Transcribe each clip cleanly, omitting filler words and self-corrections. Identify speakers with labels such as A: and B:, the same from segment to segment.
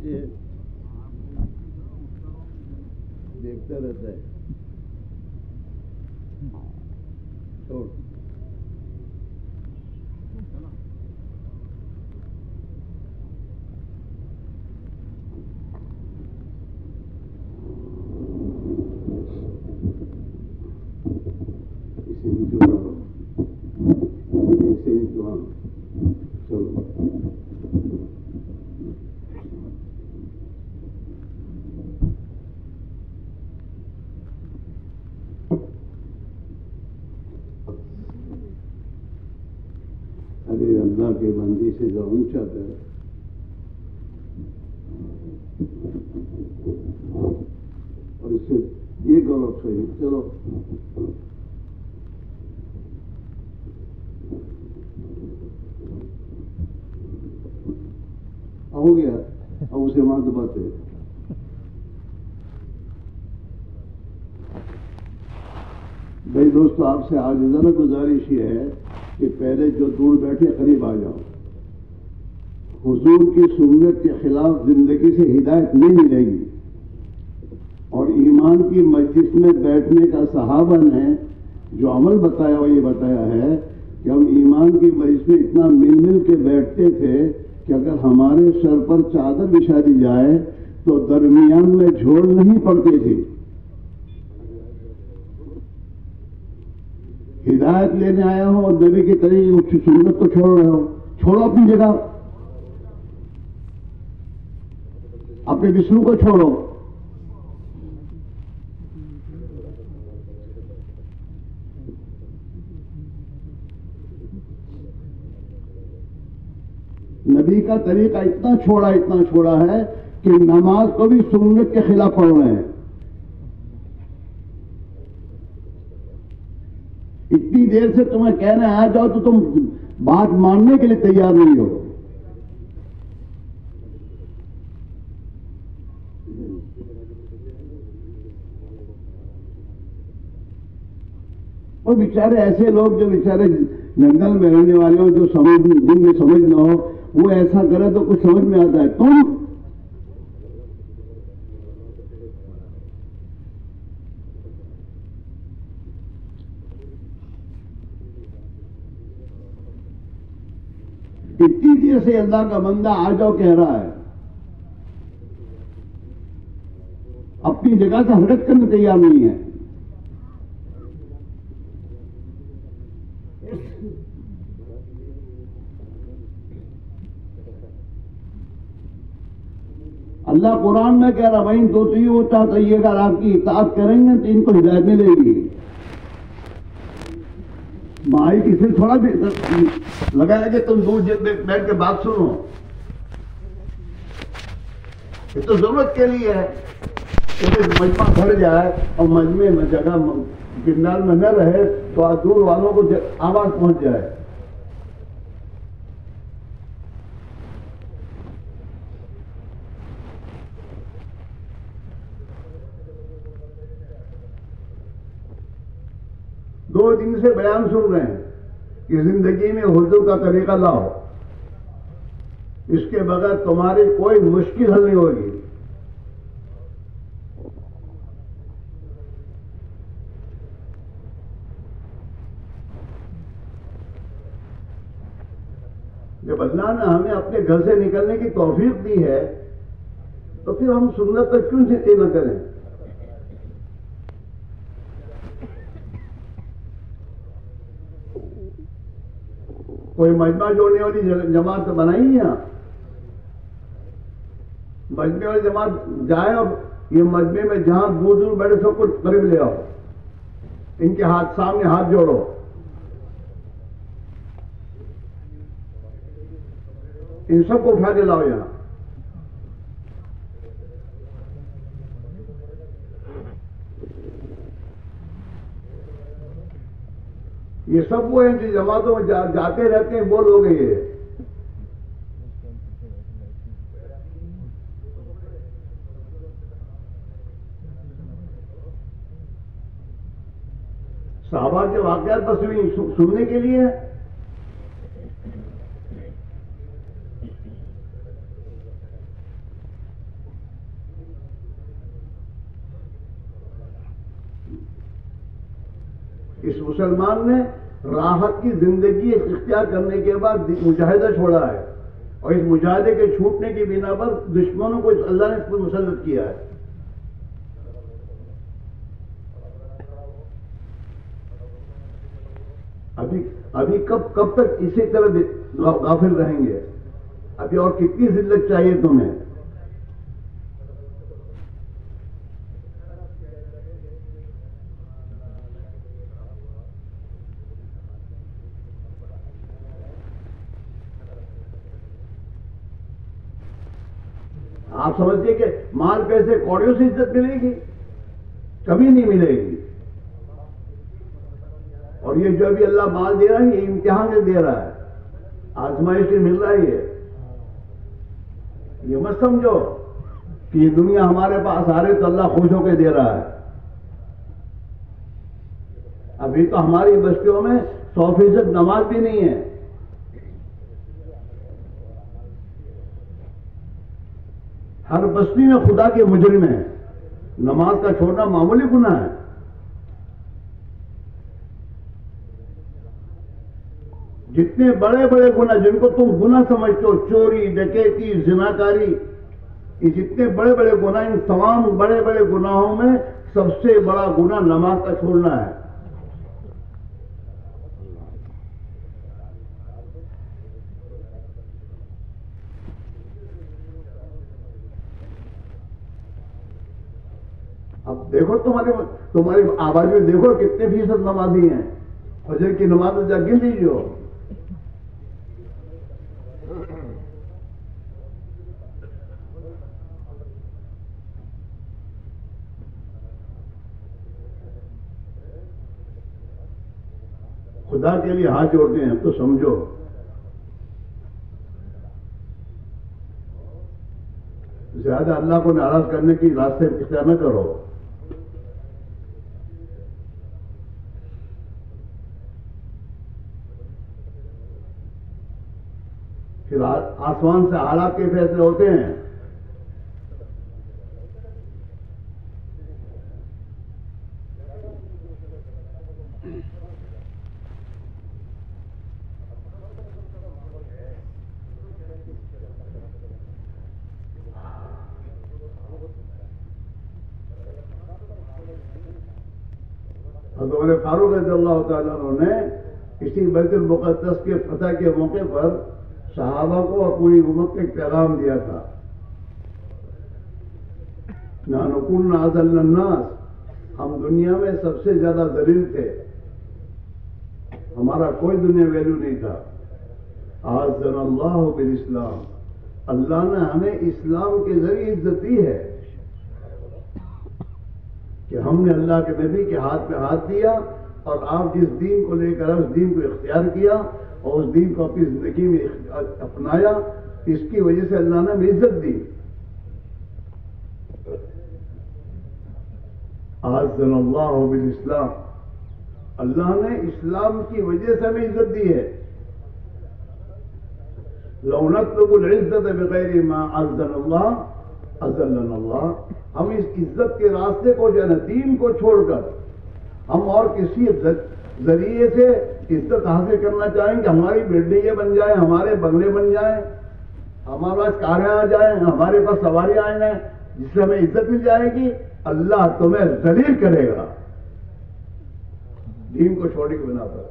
A: نیچے دیکھتا رہتا ہے. چھوڑ اللہ کے بندی سے ذرا اونچا کر اور اس سے یہ کرو. صحیح چلو ہو گیا. اب اسے وہاں دباتے. بھائی دوستو آپ سے آج ذرا گزارش یہ ہے کہ پہلے جو دور بیٹھے قریب آ جاؤ. حضور کی سنت کے خلاف زندگی سے ہدایت نہیں ملے گی. اور ایمان کی مجلس میں بیٹھنے کا صحابہ نے جو عمل بتایا وہ یہ بتایا ہے کہ ہم ایمان کی مجلس میں اتنا مل مل کے بیٹھتے تھے کہ اگر ہمارے سر پر چادر بچھا دی جائے تو درمیان میں جھوڑ نہیں پڑتی تھی. ہدایت لینے آیا ہو اور نبی کی طریقے سنت کو چھوڑ رہے ہو. چھوڑو اپنی جگہ, اپنے بستروں کو چھوڑو. نبی کا طریقہ اتنا چھوڑا ہے کہ نماز کو بھی سنت کے خلاف پڑھ رہے ہیں. اتنی دیر سے تمہیں کہنے آ جاؤ تو تم بات ماننے کے لیے تیار نہیں ہو. اور بیچارے ایسے لوگ جو بیچارے جنگل میں رہنے والے ہو, جو دن میں سمجھ نہ ہو, وہ ایسا کرے تو کچھ سمجھ میں آتا ہے. تم اتنی دیر سے اللہ کا بندہ آ جاؤ کہہ رہا ہے, اپنی جگہ سے حرکت کرنے تیار نہیں ہے. اللہ قرآن میں کہہ رہا بھائی تو یہ ہوتا تو یہ اگر آپ کی اطاعت کریں گے تو ان کو ہدایت ملے گی. مائی کسی تھوڑا بھی لگایا کہ تم دور بیٹھ کے بات سنو. یہ تو ضرورت کے لیے ہے کہ مجمع بھر جائے اور مجمع میں جگہ کنار میں نہ رہے تو دور والوں کو آواز پہنچ جائے. دو دن سے بیان سن رہے ہیں کہ زندگی میں حضور کا طریقہ لاؤ, اس کے بغیر تمہاری کوئی مشکل حل نہیں ہوگی. جب اللہ نے ہمیں اپنے گھر سے نکلنے کی توفیق دی ہے تو پھر ہم سنت پر کیوں سے نہ کریں. کوئی مجمع جوڑنے والی جماعت بنائی یہاں, مجمع والی جماعت جائے اور یہ مجمع میں جہاں دور دور بیٹھے سب کو قریب لے آؤ, ان کے ہاتھ سامنے ہاتھ جوڑو, ان سب کو اٹھا کے لاؤ یہاں. یہ سب وہ ہیں جو جماعتوں میں جاتے رہتے ہیں, وہ لوگ ہیں یہ. صحابہ کے واقعات بس سننے کے لیے اس مسلمان نے راحت کی زندگی اختیار کرنے کے بعد مجاہدہ چھوڑا ہے، اور اس مجاہدے کے چھوٹنے کی بنا پر دشمنوں کو اللہ نے اس پر مسلط کیا ہے۔ ابھی کب تک اسی طرح غافل رہیں گے؟ ابھی اور کتنی ذلت چاہیے تمہیں؟ آپ سمجھتے کہ مال پیسے کوڑیوں سے عزت ملے گی؟ کبھی نہیں ملے گی۔ اور یہ جو ابھی اللہ مال دے رہا ہے یہ امتحان سے دے رہا ہے، آزمائش سے مل رہا ہے۔ یہ مت سمجھو کہ یہ دنیا ہمارے پاس آ رہی تو اللہ خوش ہو کے دے رہا ہے۔ ابھی تو ہماری بستیوں میں 100% نماز بھی نہیں ہے۔ ہر بستی میں خدا کے مجرم ہیں، نماز کا چھوڑنا معمولی گناہ ہے۔ جتنے بڑے بڑے گناہ جن کو تم گناہ سمجھتے ہو، چوری، ڈکیتی، زناکاری، یہ جتنے بڑے بڑے گناہ، ان تمام بڑے بڑے گناہوں میں سب سے بڑا گناہ نماز کا چھوڑنا ہے۔ اب دیکھو تمہاری آبادی میں دیکھو کتنے فیصد نمازی ہیں، فجر کی نماز میں جا گن لیجیے۔ خدا کے لیے ہاتھ جوڑتے ہیں تو سمجھو، زیادہ اللہ کو ناراض کرنے کی راستے اختیار نہ کرو۔ پھر آسمان سے حالات کے فیصلے ہوتے ہیں۔ حضرت فاروق رضی اللہ تعالیٰ عنہ نے اسی بیت المقدس کے فتح کے موقع پر صحابہ کو اور پوری امت کو ایک پیغام دیا تھا، نحن كنا اذل الناس، ہم دنیا میں سب سے زیادہ ذلیل تھے، ہمارا کوئی دنیا ویلیو نہیں تھا۔ اعزنا اللہ بالاسلام، اللہ نے ہمیں اسلام کے ذریعے عزت دی ہے کہ ہم نے اللہ کے نبی کے ہاتھ پہ ہاتھ دیا، اور آپ جس دین کو لے کر اس دین کو اختیار کیا اور اس دین کو اپنی زندگی میں اپنایا، اس کی وجہ سے اللہ نے ہمیں عزت دی۔ اعزنا اللہ بالاسلام، اللہ نے اسلام کی وجہ سے ہمیں عزت دی ہے۔ لو نطلب العزت بغیر ما اعزنا اللہ اذلنا اللہ، ہم اس عزت کے راستے کو جو ہے نا، دین کو چھوڑ کر ہم اور کسی ذریعے سے عزت حاصل کرنا چاہیں کہ ہماری بلڈنگیں بن جائیں، ہمارے بنگلے بن جائیں، ہمارے پاس کاریں آ جائیں، ہمارے پاس سواریاں آ جائیں، جس سے ہمیں عزت مل جائے گی، اللہ تمہیں ذلیل کرے گا دین کو چھوڑنے کی بنا پر۔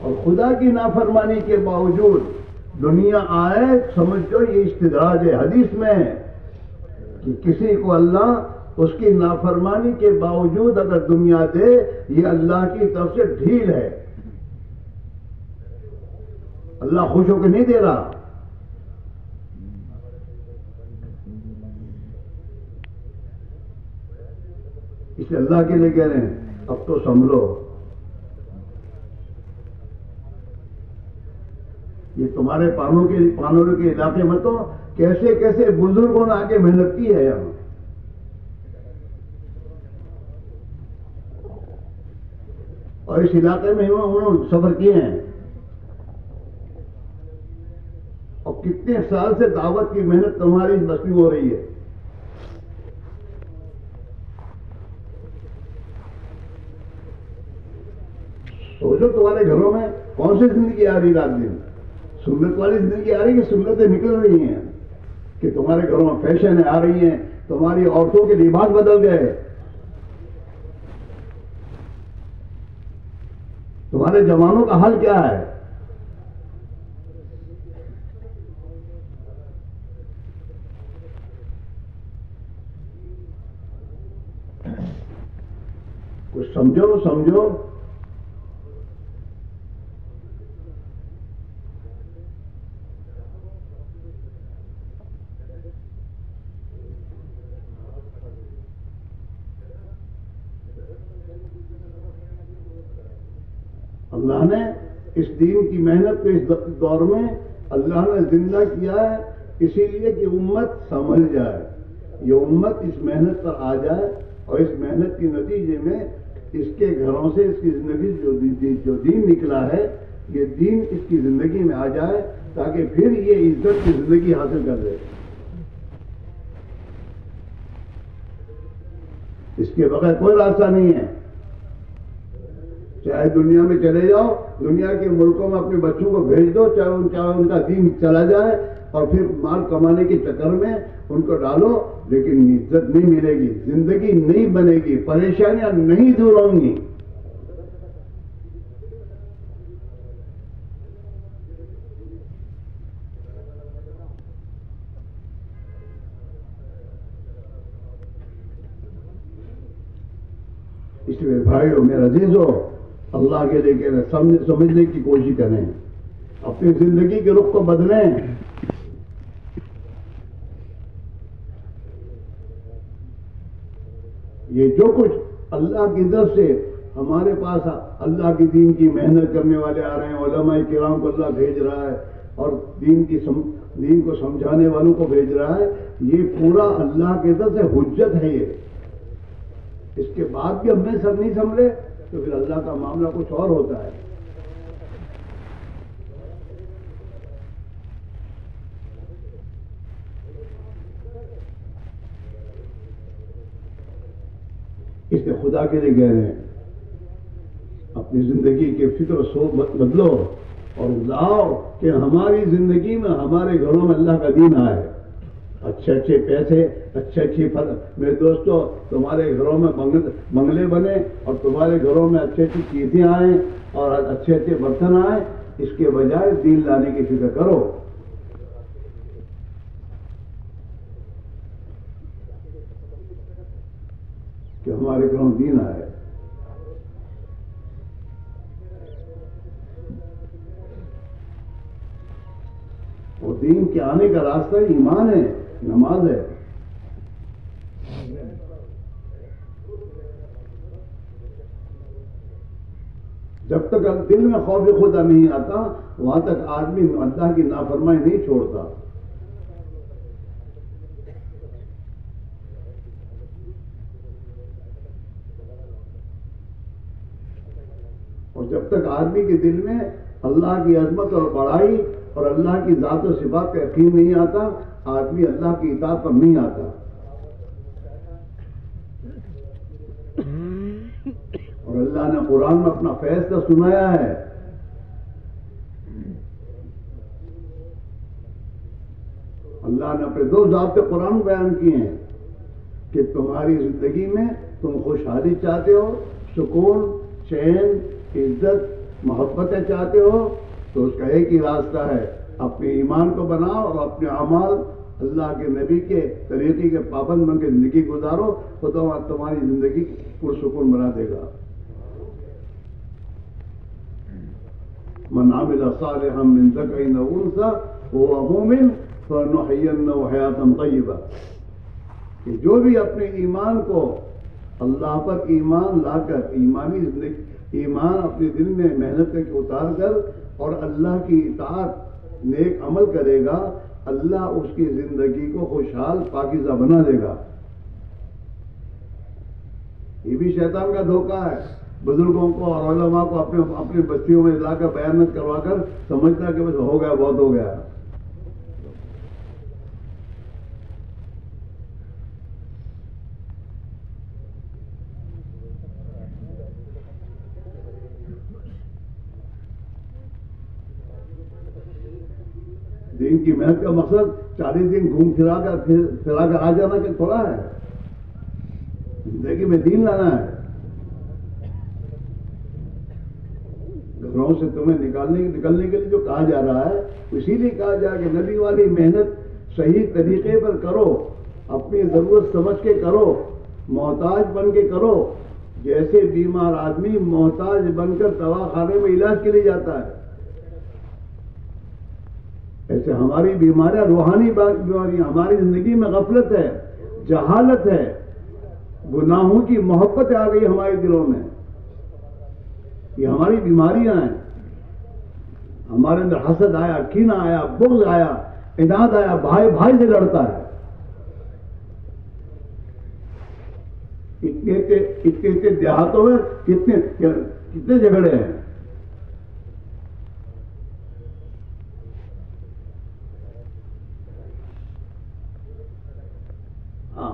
A: اور خدا کی نافرمانی کے باوجود دنیا آئے، سمجھو یہ استدراج ہے۔ حدیث میں ہے کہ کسی کو اللہ اس کی نافرمانی کے باوجود اگر دنیا دے، یہ اللہ کی طرف سے ڈھیل ہے، اللہ خوش ہو کے نہیں دے رہا۔ اس لیے اللہ کے لیے کہہ رہے ہیں اب تو سنبھلو، یہ تمہارے پانوروں کے علاقے میں تو کیسے کیسے بزرگوں نے آ کے محنت کی ہے یہاں، اور اس علاقے میں انہوں نے سفر کیے ہیں، اور کتنے سال سے دعوت کی محنت تمہاری اس بستی میں ہو رہی ہے. سوچو تمہارے گھروں میں کون سی زندگی آ رہی رات دن؟ سنت والی زندگی آ رہی ہے کہ سنتیں نکل رہی ہیں؟ کہ تمہارے گھروں میں فیشن آ رہی ہیں، تمہاری عورتوں کے لباس بدل گئے، تمہارے جوانوں کا حال کیا ہے؟ کچھ سمجھو. اللہ نے اس دین کی محنت کو اس دور میں اللہ نے زندہ کیا ہے، اسی لیے کہ امت سمجھ جائے، یہ امت اس محنت پر آ جائے اور اس محنت کے نتیجے میں اس کے گھروں سے اس کی زندگی جو دین نکلا ہے، یہ دین اس کی زندگی میں آ جائے تاکہ پھر یہ عزت کی زندگی حاصل کر لے. اس کے بغیر کوئی راستہ نہیں ہے. چاہے دنیا میں چلے جاؤ، دنیا کے ملکوں میں اپنے بچوں کو بھیج دو، چاہے ان کا دین چلا جائے اور پھر مال کمانے کے چکر میں ان کو ڈالو، لیکن عزت نہیں ملے گی، زندگی نہیں بنے گی، پریشانیاں نہیں دور ہوں گی. اس لیے بھائیو میرے عزیزو، اللہ کے لے کے سمجھنے کی کوشش کریں، اپنی زندگی کے رخ کو بدلیں. یہ جو کچھ اللہ کی طرف سے ہمارے پاس اللہ کی دین کی محنت کرنے والے آ رہے ہیں، علماء کرام کو اللہ بھیج رہا ہے اور دین کو سمجھانے والوں کو بھیج رہا ہے، یہ پورا اللہ کی طرف سے حجت ہے. یہ اس کے بعد بھی ہم نے سب نہیں سمجھے تو پھر اللہ کا معاملہ کچھ اور ہوتا ہے. اس لیے خدا کے لیے کہہ رہے ہیں، اپنی زندگی کے فکر و سوچ بدلو اور لاؤ کہ ہماری زندگی میں ہمارے گھروں میں اللہ کا دین آئے، اچھے اچھے پیسے، اچھے میرے دوستو تمہارے گھروں میں بنگلے بنے اور تمہارے گھروں میں اچھی چیزیں آئیں اور اچھے برتن آئیں، اس کے بجائے دین لانے کی فکر کرو. کہ ہمارے گھروں دین آئے. اور دین کے آنے کا راستہ ایمان ہے، نماز ہے. جب تک دل میں خوف خدا نہیں آتا وہاں تک آدمی اللہ کی نافرمانی نہیں چھوڑتا. اور جب تک آدمی کے دل میں اللہ کی عظمت اور بڑائی اور اللہ کی ذات و صفات کا یقین نہیں آتا، آدمی اللہ کی اطاعت پر نہیں آتا. اور اللہ نے قرآن میں اپنا فیصلہ سنایا ہے. اللہ نے اپنے دو ضابطے قرآن بیان کیے ہیں کہ تمہاری زندگی میں تم خوشحالی چاہتے ہو، سکون، چین، عزت، محبتیں چاہتے ہو تو اس کا ایک ہی راستہ ہے، اپنے ایمان کو بناؤ اور اپنے اعمال اللہ کے نبی کے طریقے کے پابند بن کے زندگی گزارو تو تمہاری زندگی پرسکون بنا دے گا. من عمل صالحا من ذکر او انثى وهو مؤمن فلنحيينه حیاة طیبہ، کہ جو بھی اپنے ایمان کو اللہ پر ایمان لا کر ایمانی زندگی، ایمان اپنے دل میں محنت کر کے اتار کر اور اللہ کی اطاعت نیک عمل کرے گا، اللہ اس کی زندگی کو خوشحال پاکیزہ بنا دے گا. یہ بھی شیطان کا دھوکہ ہے. بزرگوں کو اور علماء کو اپنے بستیوں میں لا کر بیان کروا کر سمجھتا کہ بس ہو گیا، بہت ہو گیا. دین کی محنت کا مقصد 40 دن گھوم پھرا کر آ جانا کہ تھوڑا ہے. زندگی میں دین لانا ہے. گھروں سے تمہیں نکلنے کے لیے جو کہا جا رہا ہے اسی لیے کہا جا کہ نبی والی محنت صحیح طریقے پر کرو, اپنی ضرورت سمجھ کے کرو, محتاج بن کے کرو. جیسے بیمار آدمی محتاج بن کر دواخانے میں علاج کے لیے جاتا ہے, ایسے ہماری بیماریاں روحانی بیماریاں, ہماری زندگی میں غفلت ہے, جہالت ہے, گناہوں کی محبت آ گئی ہمارے دلوں میں. یہ ہماری بیماریاں ہیں. ہمارے اندر حسد آیا, کینہ آیا, بغض آیا, اناد آیا, بھائی بھائی سے لڑتا ہے. اتنے دیہاتوں میں کتنے جھگڑے ہیں. ہاں,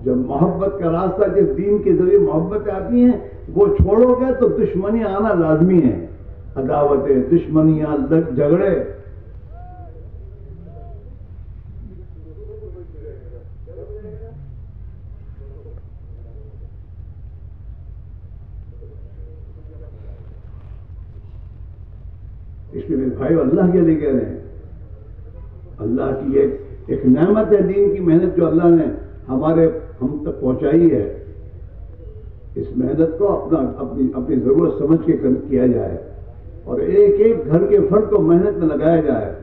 A: جب محبت کا راستہ, جس دین کے ذریعے محبت آتی ہیں, وہ چھوڑو گے تو دشمنی آنا لازمی ہے. عداوتیں, دشمنیاں, جھگڑے. اس کے لیے بھائی اللہ کے لیے کہہ رہے ہیں, اللہ کی ایک نعمت ہے دین کی محنت جو اللہ نے ہم تک پہنچائی ہے. اس محنت کو اپنی ضرورت سمجھ کے کیا جائے, اور ایک ایک گھر کے فرد کو محنت میں لگایا جائے.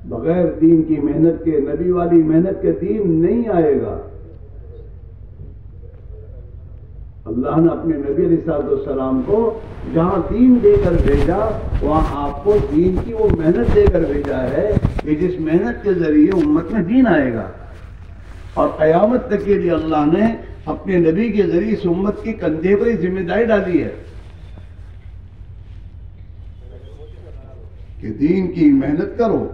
A: بغیر دین کی محنت کے, نبی والی محنت کے دین نہیں آئے گا. اللہ نے اپنے نبی علیہ السلام کو جہاں دین دے کر بھیجا, وہاں آپ کو دین کی وہ محنت دے کر بھیجا ہے کہ جس محنت کے ذریعے امت میں دین آئے گا. اور قیامت تک کے لیے اللہ نے اپنے نبی کے ذریعے اس امت کے کندھے پر ذمہ داری ڈالی ہے کہ دین کی محنت کرو.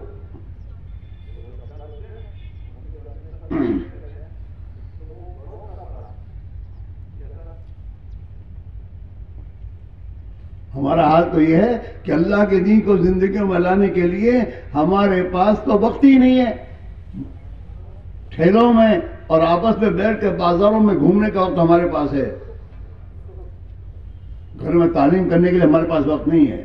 A: ہمارا حال تو یہ ہے کہ اللہ کے دین کو زندگی میں لانے کے لیے ہمارے پاس تو وقت ہی نہیں ہے. ٹھیلوں میں اور آپس میں بیٹھ کے بازاروں میں گھومنے کا وقت ہمارے پاس ہے. گھر میں تعلیم کرنے کے لیے ہمارے پاس وقت نہیں ہے.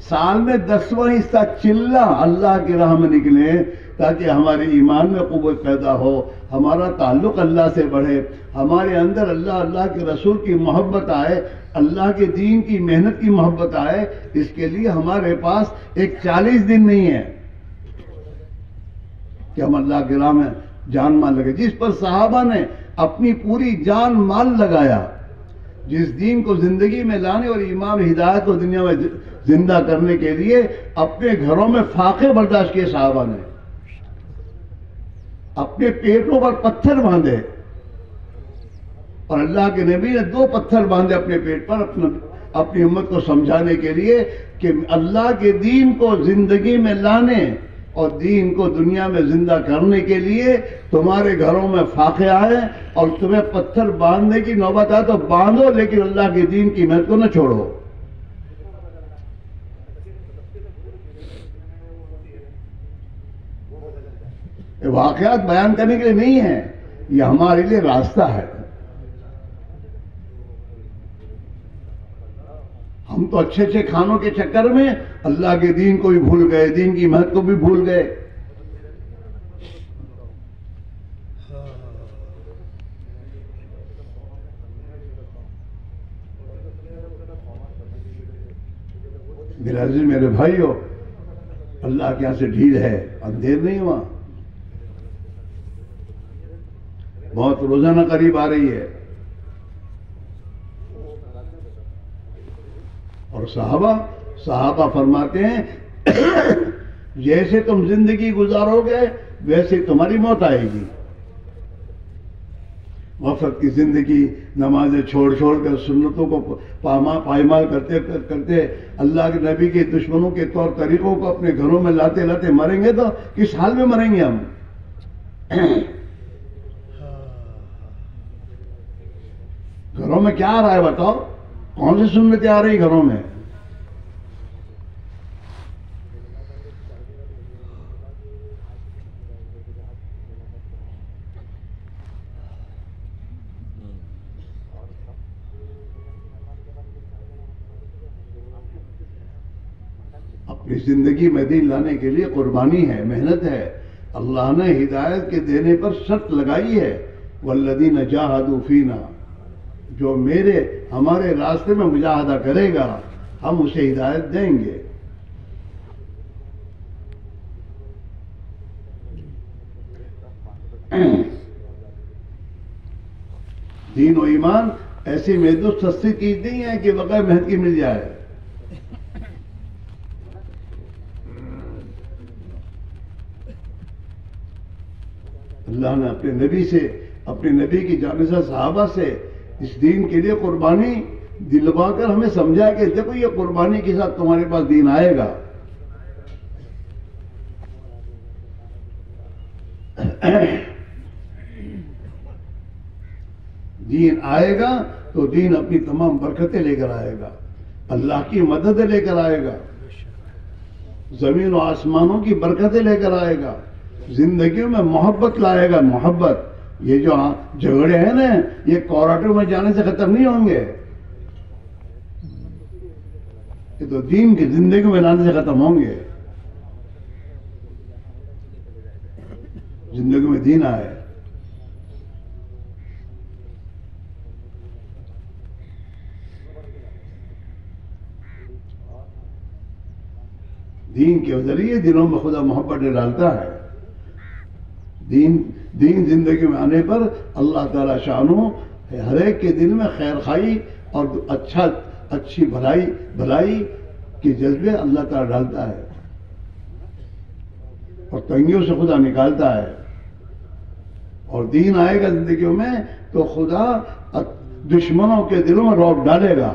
A: سال میں 10واں حصہ چلہ اللہ کی راہ میں نکلے تاکہ ہمارے ایمان میں قوت پیدا ہو, ہمارا تعلق اللہ سے بڑھے, ہمارے اندر اللہ کے رسول کی محبت آئے, اللہ کے دین کی محنت کی محبت آئے. اس کے لیے ہمارے پاس ایک 40 دن نہیں ہے کہ ہم اللہ کی راہ میں جان مال لگے. جس پر صحابہ نے اپنی پوری جان مال لگایا, جس دین کو زندگی میں لانے اور ایمان ہدایت کو دنیا میں زندہ کرنے کے لیے اپنے گھروں میں فاقے برداشت کیے صحابہ نے, اپنے پیٹوں پر پتھر باندھے. اور اللہ کے نبی نے 2 پتھر باندھے اپنے پیٹ پر اپنی امت کو سمجھانے کے لیے کہ اللہ کے دین کو زندگی میں لانے اور دین کو دنیا میں زندہ کرنے کے لیے تمہارے گھروں میں فاقے آئے, اور تمہیں پتھر باندھنے کی نوبت آئے تو باندھو, لیکن اللہ کے دین کی محنت کو نہ چھوڑو. یہ واقعات بیان کرنے کے لیے نہیں ہے, یہ ہمارے لیے راستہ ہے. ہم تو اچھے اچھے کھانوں کے چکر میں اللہ کے دین کو بھی بھول گئے, دین کی محنت کو بھی بھول گئے. میرے عزیز میرے بھائیو, اللہ کے یہاں سے ڈھیل ہے, اندھیر نہیں ہوا, بہت روزانہ قریب آ رہی ہے. اور صحابہ فرماتے ہیں جیسے تم زندگی گزارو گے ویسے تمہاری موت آئے گی. وقت کی زندگی نمازیں چھوڑ کر سنتوں کو پائمال کرتے اللہ کے نبی کے دشمنوں کے طور طریقوں کو اپنے گھروں میں لاتے مریں گے تو کس حال میں مریں گے ہم؟ گھروں میں کیا آ رہا ہے بتاؤ؟ کون سی سنتیں آ رہی گھروں میں؟ اس زندگی میں دین لانے کے لیے قربانی ہے، محنت ہے۔ اللہ نے ہدایت کے دینے پر شرط لگائی ہے، والذین جاہدوا فینا، جو ہمارے راستے میں مجاہدہ کرے گا ہم اسے ہدایت دیں گے۔ دین و ایمان ایسی محدود سستی چیز نہیں ہے کہ بغیر محنت کی مل جائے۔ اللہ نے اپنے نبی کی جانب سے صحابہ سے اس دین کے لیے قربانی دلوا کر ہمیں سمجھا کہ دیکھو یہ قربانی کے ساتھ تمہارے پاس دین آئے گا۔ دین آئے گا تو دین اپنی تمام برکتیں لے کر آئے گا، اللہ کی مدد لے کر آئے گا، زمین و آسمانوں کی برکتیں لے کر آئے گا، زندگیوں میں محبت لائے گا۔ محبت، یہ جو جھگڑے ہیں نا یہ کورٹوں میں جانے سے ختم نہیں ہوں گے، یہ تو دین کی زندگی میں لانے سے ختم ہوں گے۔ زندگی میں دین آئے، دین کے ذریعے دلوں میں خدا محبت ڈالتا ہے۔ دین زندگی میں آنے پر اللہ تعالیٰ شانو ہر ایک کے دل میں خیر خواہی اور اچھی بھلائی کے جذبے اللہ تعالیٰ ڈالتا ہے اور تنگیوں سے خدا نکالتا ہے۔ اور دین آئے گا زندگیوں میں تو خدا دشمنوں کے دلوں میں رعب ڈالے گا۔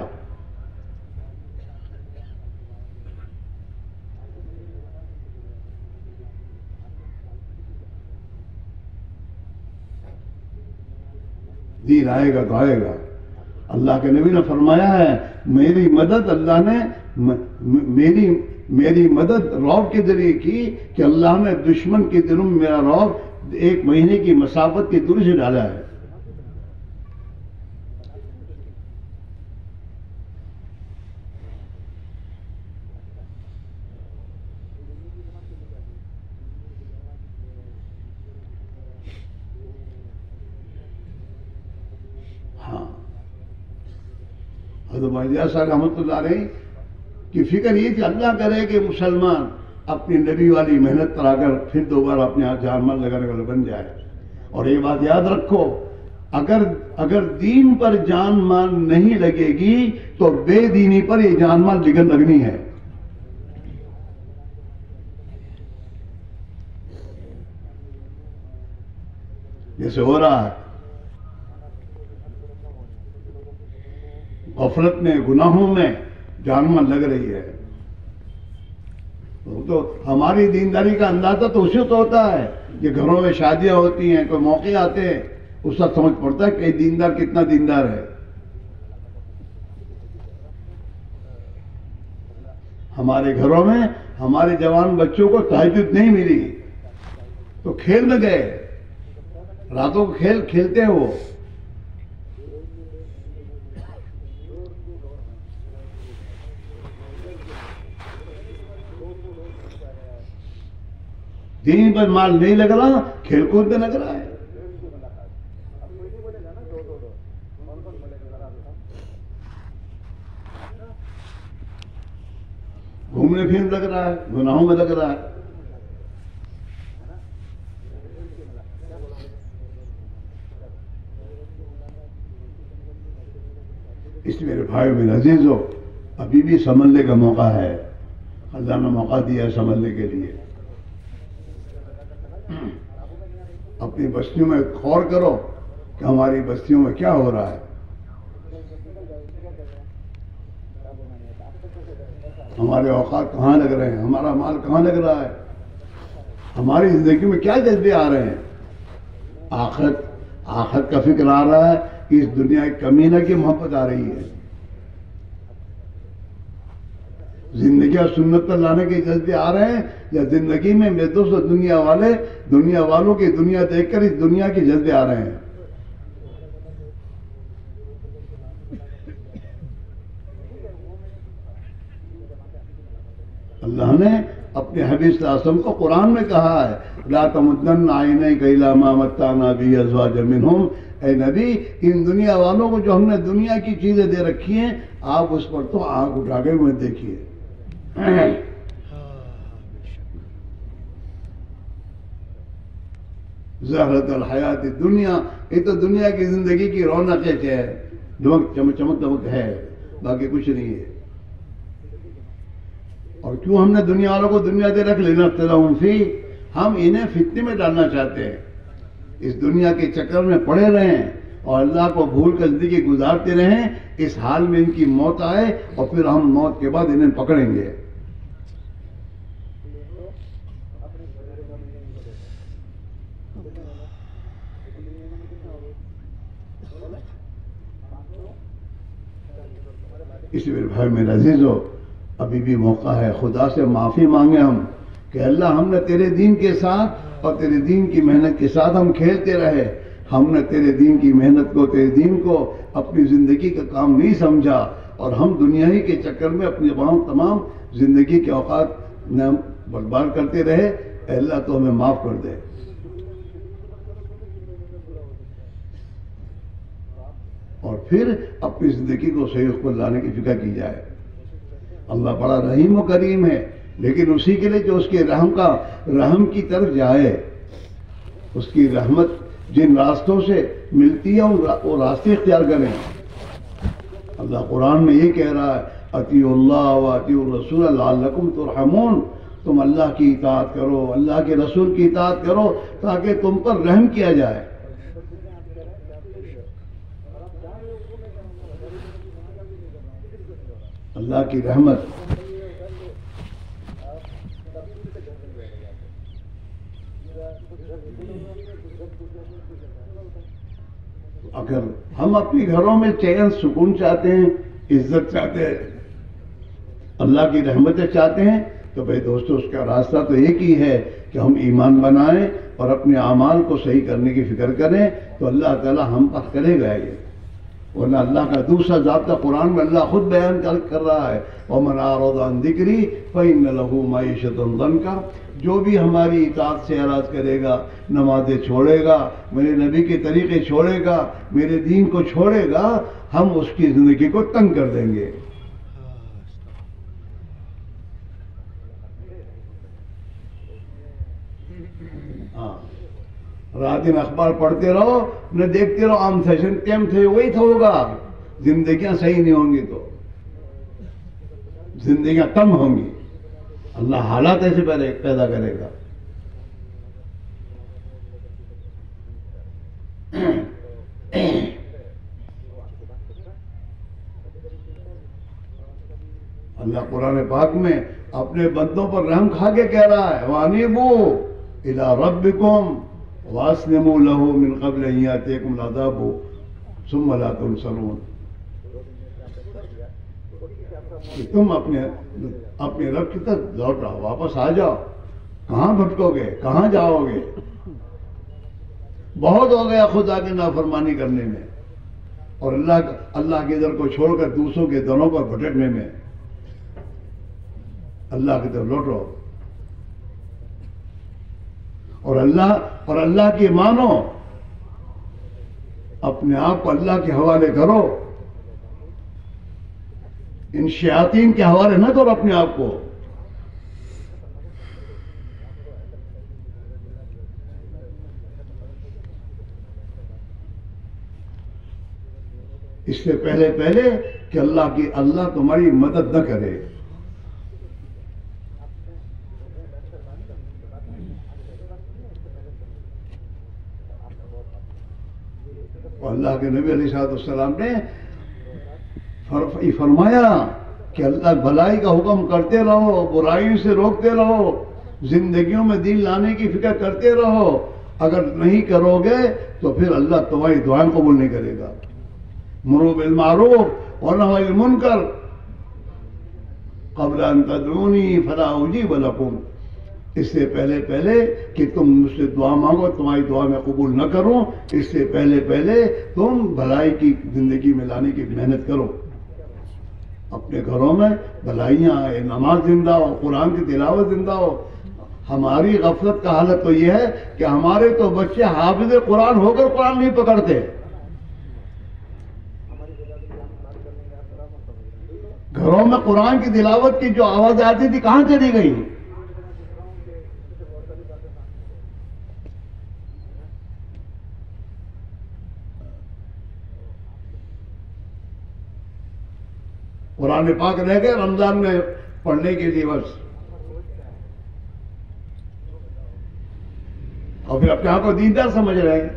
A: دین آئے گا تو آئے گا۔ اللہ کے نبی نے فرمایا ہے میری مدد اللہ نے میری مدد رعب کے ذریعے کی کہ اللہ نے دشمن کے دلوں میں میرا رعب 1 مہینے کی مسافت کی دوری سے ڈالا ہے۔ حضرت مجاز صاحب رحمۃ اللہ علیہ کی فکر یہ تھی اللہ کرے کہ مسلمان اپنی نبی والی محنت کرا کر پھر دوبارہ اپنے ہاتھ جان مال لگانے والا بن جائے۔ اور یہ بات یاد رکھو، اگر دین پر جان مال نہیں لگے گی تو بے دینی پر یہ جان مال لگنی ہے۔ جیسے ہو رہا ہے غفلت میں، گناہوں میں جان مال لگ رہی ہے، تو ہماری دینداری کا اندازہ تو اسی تو ہوتا ہے کہ گھروں میں شادیاں ہوتی ہیں، کوئی موقع آتے ہیں، اس وقت سمجھ پڑتا ہے کہ دیندار کتنا دیندار ہے۔ ہمارے گھروں میں ہمارے جوان بچوں کو تہجد نہیں ملی تو کھیل میں گئے، راتوں کو کھیل کھیلتے ہیں وہ۔ دین پر مال نہیں لگ رہا، کھیل کود میں لگ رہا ہے۔ گھومنے پھرنے لگ رہا ہے، گناہوں میں لگ رہا ہے۔ اس میرے بھائی میرے عزیزو، ابھی بھی سنبھلنے کا موقع ہے، اللہ نے موقع دیا ہے سنبھلنے کے لیے۔ اپنی بستیوں میں غور کرو کہ ہماری بستیوں میں کیا ہو رہا ہے، ہمارے اوقات کہاں لگ رہے ہیں، ہمارا مال کہاں لگ رہا ہے، ہماری زندگی میں کیا جذبے آ رہے ہیں۔ آخرت کا فکر آ رہا ہے کہ اس دنیا ایک کمینہ کی محبت آ رہی ہے، زندگی اور سنت پر لانے کے جذبے آ رہے ہیں، یا زندگی میں میرے دوست دنیا والوں کی دنیا دیکھ کر اس دنیا کے جذبے آ رہے ہیں۔ اللہ اللہ نے اپنے حبیب صلی اللہ علیہ وسلم کو قرآن میں کہا ہے لا تمدن عینیک الی ما متعنا به ازواجا منہم، اے نبی ان دنیا والوں کو جو ہم نے دنیا کی چیزیں دے رکھی ہیں آپ اس پر تو آنکھ اٹھا کے مت دیکھیے۔ زہرۃ الحیات الدنیا، یہ تو دنیا کی زندگی کی رونق ہے، چمک دمک ہے، باقی کچھ نہیں ہے۔ اور کیوں ہم نے دنیا والوں کو دنیا دے رکھ لنفتنہم فیہ، ہم انہیں فتنے میں ڈالنا چاہتے ہیں، اس دنیا کے چکر میں پڑے رہیں اور اللہ کو بھول کر زندگی گزارتے رہیں، اس حال میں ان کی موت آئے اور پھر ہم موت کے بعد انہیں پکڑیں گے۔ اس لیے بھائی میرے عزیزو، ابھی بھی موقع ہے، خدا سے معافی مانگے ہم کہ اللہ ہم نے تیرے دین کے ساتھ اور تیرے دین کی محنت کے ساتھ ہم کھیلتے رہے، ہم نے تیرے دین کی محنت کو، تیرے دین کو اپنی زندگی کا کام نہیں سمجھا اور ہم دنیا ہی کے چکر میں اپنی تمام زندگی کے اوقات برباد کرتے رہے۔ اے اللہ تو ہمیں معاف کر دے۔ اور پھر اپنی زندگی کو صحیح پر لانے کی فکر کی جائے۔ اللہ بڑا رحیم و کریم ہے، لیکن اسی کے لیے جو اس کے رحم کی طرف جائے، اس کی رحمت جن راستوں سے ملتی ہے وہ راستے اختیار کریں۔ اللہ قرآن میں یہ کہہ رہا ہے اطیعوا اللہ واطیعوا الرسول لعلکم ترحمون، تم اللہ کی اطاعت کرو، اللہ کے رسول کی اطاعت کرو تاکہ تم پر رحم کیا جائے۔ اللہ کی رحمت اگر ہم اپنے گھروں میں چین سکون چاہتے ہیں، عزت چاہتے ہیں، اللہ کی رحمتیں چاہتے ہیں، تو بھائی دوستو اس کا راستہ تو ایک ہی ہے کہ ہم ایمان بنائیں اور اپنے اعمال کو صحیح کرنے کی فکر کریں، تو اللہ تعالی ہم پر کرے گا یہ۔ ورنہ اللہ کا دوسرا ضابطہ قرآن میں اللہ خود بیان کر رہا ہے وَمَنْ أَعْرَضَ عَنْ ذِكْرِي فَإِنَّ لَهُ مَعِيشَةً ضَنْكًا، جو بھی ہماری اطاعت سے اعراض کرے گا، نمازیں چھوڑے گا، میرے نبی کے طریقے چھوڑے گا، میرے دین کو چھوڑے گا، ہم اس کی زندگی کو تنگ کر دیں گے۔ رات دن اخبار پڑھتے رہو، نہ دیکھتے رہو، عام سیشن ٹائم تھے وہی تو ہوگا، زندگیاں صحیح نہیں ہوں گی تو زندگیاں تنگ ہوں گی۔ اللہ حالات ایسے پیدا کرے گا۔ اللہ قرآن پاک میں اپنے بندوں پر رحم کھا کے کہہ رہا ہے وَأَنِيبُوا إِلَىٰ رَبِّكُمْ وَأَسْلِمُوا لَهُ مِنْ قَبْلِ أَنْ يَأْتِيَكُمُ الْعَذَابُ ثُمَّ لَا تُنصَرُونَ، کہ تم اپنے رب کی طرف لوٹ رہو، واپس آ جاؤ، کہاں بھٹکو گے، کہاں جاؤ گے؟ بہت ہو گیا خدا کی نافرمانی کرنے میں اور اللہ کے در کو چھوڑ کر دوسروں کے دروں پر بھٹکنے میں۔ اللہ کی طرف لوٹو اور اللہ کی مانو، اپنے آپ کو اللہ کے حوالے کرو، ان شیاطین کے حوالے نہ کرو اپنے آپ کو۔ اس سے پہلے کہ اللہ تمہاری مدد نہ کرے۔ اللہ کے نبی علیہ السلام نے فرمایا کہ اللہ بھلائی کا حکم کرتے رہو، برائی سے روکتے رہو، زندگیوں میں دین لانے کی فکر کرتے رہو، اگر نہیں کرو گے تو پھر اللہ تمہاری دعائیں قبول نہیں کرے گا۔ مروا بالمعروف ونہوا عن المنکر قبل ان تدعونی فلا اجیب لکم، اس سے پہلے کہ تم مجھ سے دعا مانگو تمہاری دعا میں قبول نہ کروں، اس سے پہلے تم بھلائی کی زندگی میں لانے کی محنت کرو۔ اپنے گھروں میں بھلائیاں آئے، نماز زندہ ہو، قرآن کی تلاوت زندہ ہو۔ ہماری غفلت کا حالت تو یہ ہے کہ ہمارے تو بچے حافظ قرآن ہو کر قرآن نہیں پکڑتے۔ گھروں میں قرآن کی تلاوت کی جو آواز آتی تھی کہاں چلی گئی؟ قرآن پاک رہ گئے رمضان میں پڑھنے کے لیے بس، اور پھر اپنے آپ کو دیندار سمجھ رہے ہیں۔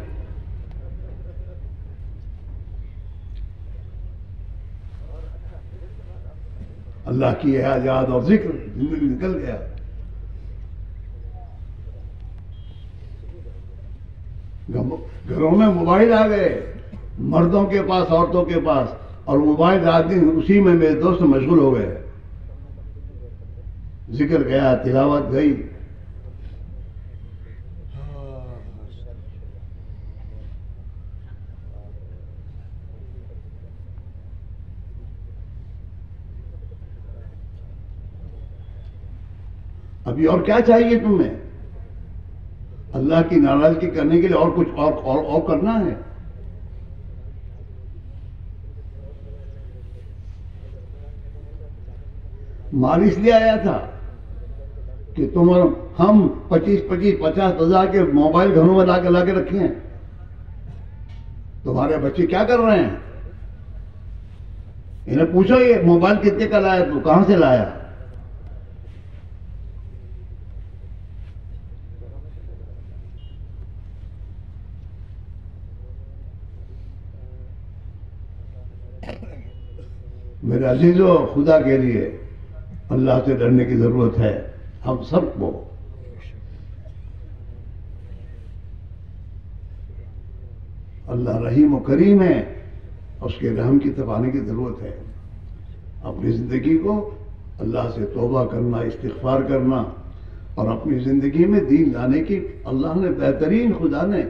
A: اللہ کی یاد اور ذکر زندگی نکل گیا۔ گھروں میں موبائل آ گئے، مردوں کے پاس، عورتوں کے پاس، اور موبائل رات دن اسی میں میرے دوست مشغول ہو گئے۔ ذکر گیا، تلاوت گئی۔ ابھی اور کیا چاہیے تمہیں؟ اللہ کی ناراضگی کرنے کے لیے اور کچھ اور کرنا ہے؟ مال اس لیے آیا تھا کہ ہم 50,000 کے موبائل گھروں میں لا کے رکھے ہیں۔ تمہارے بچے کیا کر رہے ہیں؟ انہیں پوچھو یہ موبائل کتنے کا لایا، تو کہاں سے لایا؟ میرے عزیزو، خدا کے لیے اللہ سے ڈرنے کی ضرورت ہے ہم سب کو۔ اللہ رحیم و کریم ہے، اس کے رحم کی طرف آنے کی ضرورت ہے۔ اپنی زندگی کو اللہ سے توبہ کرنا، استغفار کرنا، اور اپنی زندگی میں دین لانے کی اللہ نے بہترین، خدا نے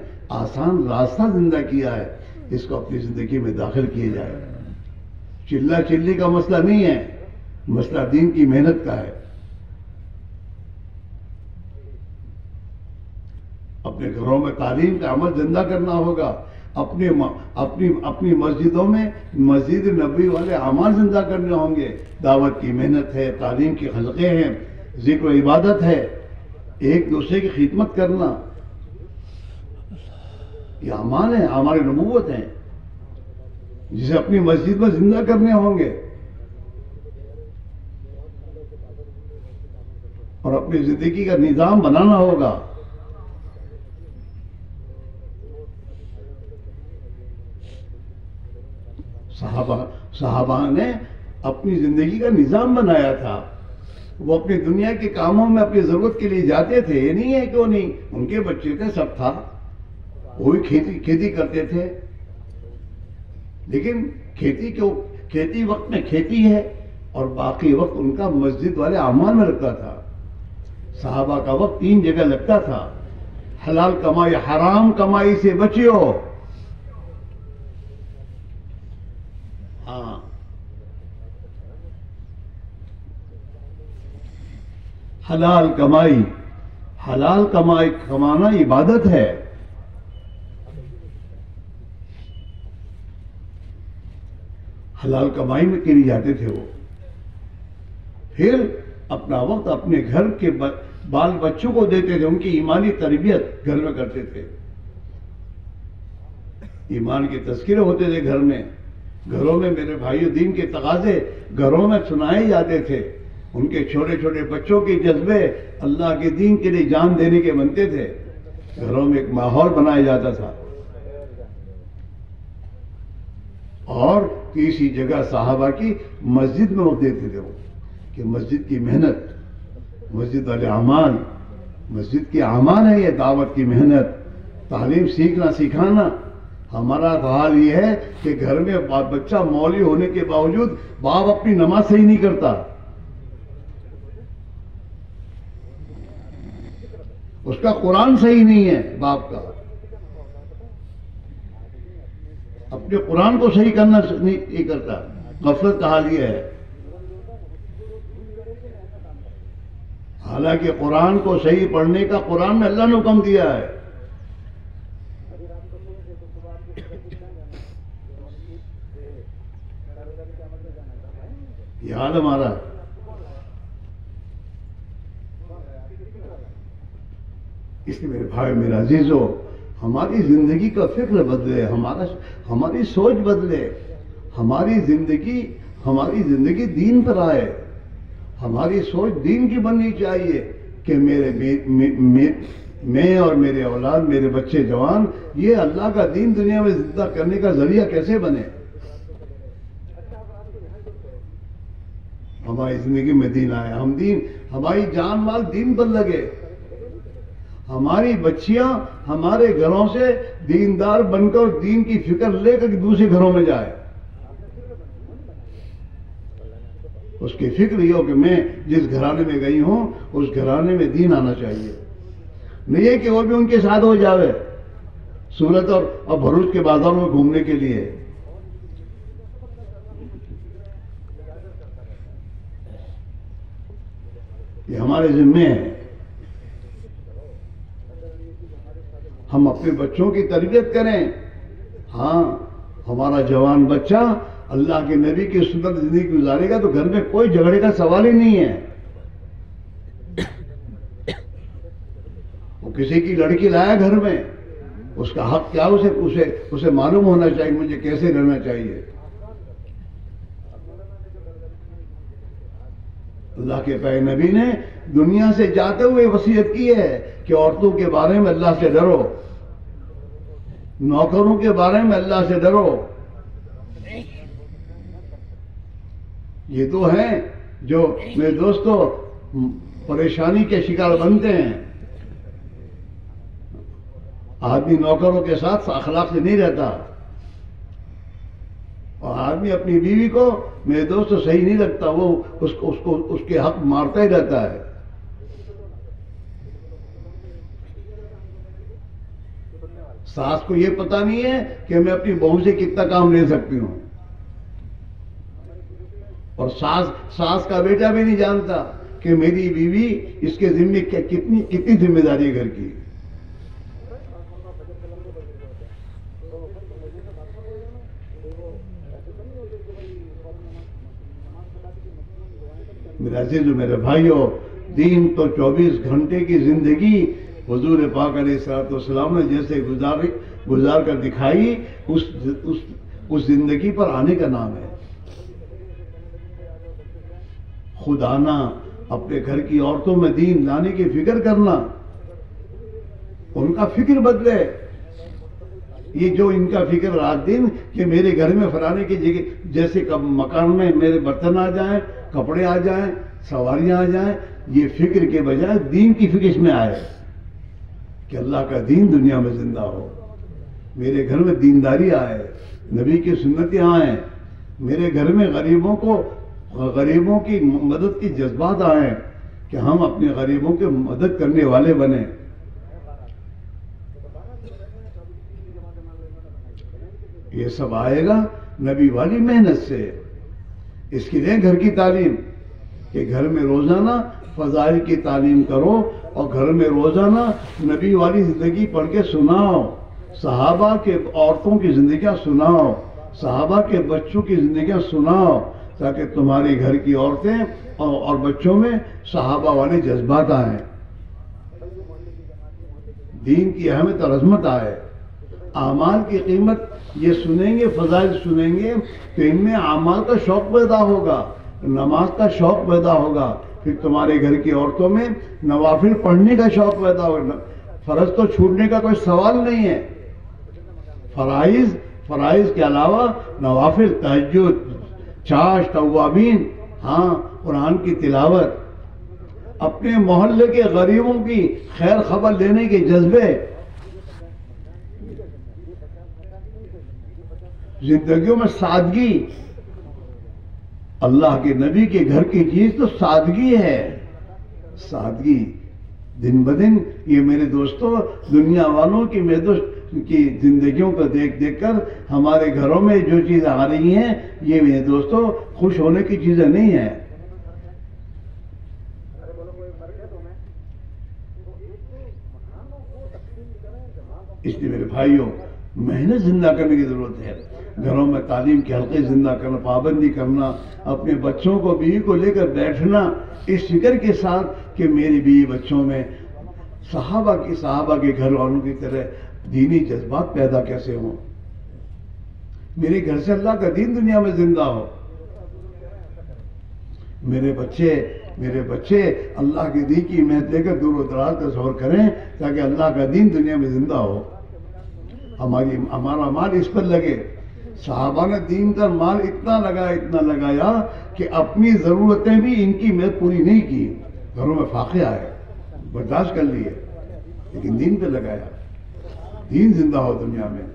A: آسان راستہ زندہ کیا ہے، اس کو اپنی زندگی میں داخل کیے جائے۔ چلہ چلی کا مسئلہ نہیں ہے، مسئلہ دین کی محنت کا ہے۔ اپنے گھروں میں تعلیم کا عمل زندہ کرنا ہوگا، اپنی مسجدوں میں مسجد نبوی والے اعمال زندہ کرنے ہوں گے۔ دعوت کی محنت ہے، تعلیم کی حلقے ہیں، ذکر و عبادت ہے، ایک دوسرے کی خدمت کرنا، یہ اعمال ہیں، اعمال نبوت ہیں، جسے اپنی مسجد میں زندہ کرنے ہوں گے، اور اپنی زندگی کا نظام بنانا ہوگا۔ صحابہ نے اپنی زندگی کا نظام بنایا تھا۔ وہ اپنی دنیا کے کاموں میں اپنی ضرورت کے لیے جاتے تھے، یہ نہیں ہے کیوں نہیں، ان کے بچے تھے، سب تھا، وہی کھیتی کرتے تھے، لیکن کھیتی وقت میں کھیتی ہے، اور باقی وقت ان کا مسجد والے اعمال میں لگتا تھا۔ صحابہ کا وقت 3 جگہ لگتا تھا۔ حلال کمائی، حرام کمائی سے بچو۔ ہاں، حلال کمائی کمانا عبادت ہے۔ حلال کمائی میں کے لیے جاتے تھے وہ، پھر اپنا وقت اپنے گھر کے بال بچوں کو دیتے تھے، ان کی ایمانی تربیت گھر میں کرتے تھے، ایمان کے تذکرے ہوتے تھے گھر میں۔ گھروں میں میرے بھائیو دین کے تقاضے گھروں میں سنائے جاتے تھے، ان کے چھوٹے چھوٹے بچوں کے جذبے اللہ کے دین کے لیے جان دینے کے بنتے تھے۔ گھروں میں ایک ماحول بنایا جاتا تھا، اور کسی جگہ صحابہ کی مسجد میں وقت دیتے تھے وہ، کہ مسجد کی محنت، مسجد والے اعمال، مسجد کے اعمال ہے یہ، دعوت کی محنت، تعلیم سیکھنا سکھانا۔ ہمارا حال یہ ہے کہ گھر میں بچہ مولوی ہونے کے باوجود باپ اپنی نماز صحیح نہیں کرتا، اس کا قرآن صحیح نہیں ہے، باپ کا اپنے قرآن کو صحیح کرنا نہیں کرتا۔ غفلت کا حال یہ ہے۔ حالانکہ قرآن کو صحیح پڑھنے کا قرآن میں اللہ نے حکم دیا ہے. یہ حال ہمارا. اس لیے میرے بھائی میرے عزیزو، ہماری زندگی کا فکر بدلے، ہماری سوچ بدلے، ہماری زندگی دین پر آئے. ہماری سوچ دین کی بننی چاہیے کہ میں اور میرے اولاد، میرے بچے جوان، یہ اللہ کا دین دنیا میں زندہ کرنے کا ذریعہ کیسے بنے. ہماری زندگی میں دین آئے، ہماری جان مال دین پر لگے، ہماری بچیاں ہمارے گھروں سے دیندار بن کر دین کی فکر لے کر دوسرے گھروں میں جائے. اس کی فکر یہ ہو کہ میں جس گھرانے میں گئی ہوں اس گھرانے میں دین آنا چاہیے. نہیں ہے کہ وہ بھی ان کے ساتھ ہو جاوے سورت اور بھروچ کے بازاروں میں گھومنے کے لیے. یہ ہمارے ذمے ہے. ہم اپنے بچوں کی تربیت کریں. ہاں، ہمارا جوان بچہ اللہ کے نبی کی سنت زندگی گزارے گا تو گھر میں کوئی جھگڑے کا سوال ہی نہیں ہے. وہ کسی کی لڑکی لایا گھر میں، اس کا حق کیا اسے معلوم ہونا چاہیے مجھے کیسے رہنا چاہیے. اللہ کے پیارے نبی نے دنیا سے جاتے ہوئے وصیت کی ہے کہ عورتوں کے بارے میں اللہ سے ڈرو، نوکروں کے بارے میں اللہ سے ڈرو. یہ تو ہیں جو میرے دوستو پریشانی کے شکار بنتے ہیں. آدمی نوکروں کے ساتھ اخلاق سے نہیں رہتا، اور آدمی اپنی بیوی کو میرے دوستو صحیح نہیں لگتا، وہ اس کے حق مارتا ہی رہتا ہے. ساس کو یہ پتہ نہیں ہے کہ میں اپنی بہو سے کتنا کام لے سکتی ہوں، اور ساس کا بیٹا بھی نہیں جانتا کہ میری بیوی اس کے ذمے کتنی ذمہ داری ہے گھر کی. میرے عزیز و میرے بھائیوں، دین تو 24 گھنٹے کی زندگی حضور پاک علیہ السلام نے جیسے گزار کر دکھائی، اس زندگی پر آنے کا نام ہے. خود آنا، اپنے گھر کی عورتوں میں دین لانے کی فکر کرنا، ان کا فکر بدلے. یہ جو ان کا فکر رات دن کہ میرے گھر میں فلانے کی جگہ جیسے مکان میں میرے برتن آ جائیں، کپڑے آ جائیں، سواریاں آ جائیں، یہ فکر کے بجائے دین کی فکر میں آئے کہ اللہ کا دین دنیا میں زندہ ہو. میرے گھر میں دینداری آئے، نبی کی سنتیں آئیں، میرے گھر میں غریبوں کی مدد کی جذبات آئیں کہ ہم اپنے غریبوں کی مدد کرنے والے بنیں. یہ سب آئے گا نبی والی محنت سے. اس کے لیے گھر کی تعلیم، کہ گھر میں روزانہ فضائل کی تعلیم کرو، اور گھر میں روزانہ نبی والی زندگی پڑھ کے سناؤ، صحابہ کے عورتوں کی زندگیاں سناؤ، صحابہ کے بچوں کی زندگیاں سناؤ، تاکہ تمہارے گھر کی عورتیں اور بچوں میں صحابہ والے جذبات آئیں، دین کی اہمیت اور عظمت آئے، اعمال کی قیمت. یہ سنیں گے، فضائل سنیں گے تو ان میں اعمال کا شوق پیدا ہوگا، نماز کا شوق پیدا ہوگا، پھر تمہارے گھر کی عورتوں میں نوافل پڑھنے کا شوق پیدا ہوگا. فرض تو چھوٹنے کا کوئی سوال نہیں ہے. فرائض کے علاوہ نوافل، تہجد، چاش، توابین، ہاں قرآن کی تلاوت، اپنے محلے کے غریبوں کی خیر خبر لینے کے جذبے، زندگیوں میں سادگی. اللہ کے نبی کے گھر کی چیز تو سادگی ہے. سادگی دن بدن یہ میرے دوستوں دنیا والوں کی کی زندگیوں کو دیکھ کر ہمارے گھروں میں جو چیزیں آ رہی ہیں یہ میرے دوستوں خوش ہونے کی چیزیں نہیں ہیں. اس لیے میرے بھائیوں محنت زندہ کرنے کی ضرورت ہے. گھروں میں تعلیم کے حلقے زندہ کرنا، پابندی کرنا، اپنے بچوں کو بیوی کو لے کر بیٹھنا اس فکر کے ساتھ کہ میری بیوی بچوں میں صحابہ کے گھر والوں کی طرح دینی جذبات پیدا کیسے ہوں، میرے گھر سے اللہ کا دین دنیا میں زندہ ہو، میرے بچے اللہ کے دین کی محنت لے کر دور و دراز کا سفر کریں تاکہ اللہ کا دین دنیا میں زندہ ہو. ہمارا مال اس پر لگے. صحابہ نے دین کا مال اتنا لگایا کہ اپنی ضرورتیں بھی ان کی محنت پوری نہیں کی، گھروں میں فاقے آئے، برداشت کر لیے، لیکن دین پہ لگایا، دین زندہ ہو دنیا میں.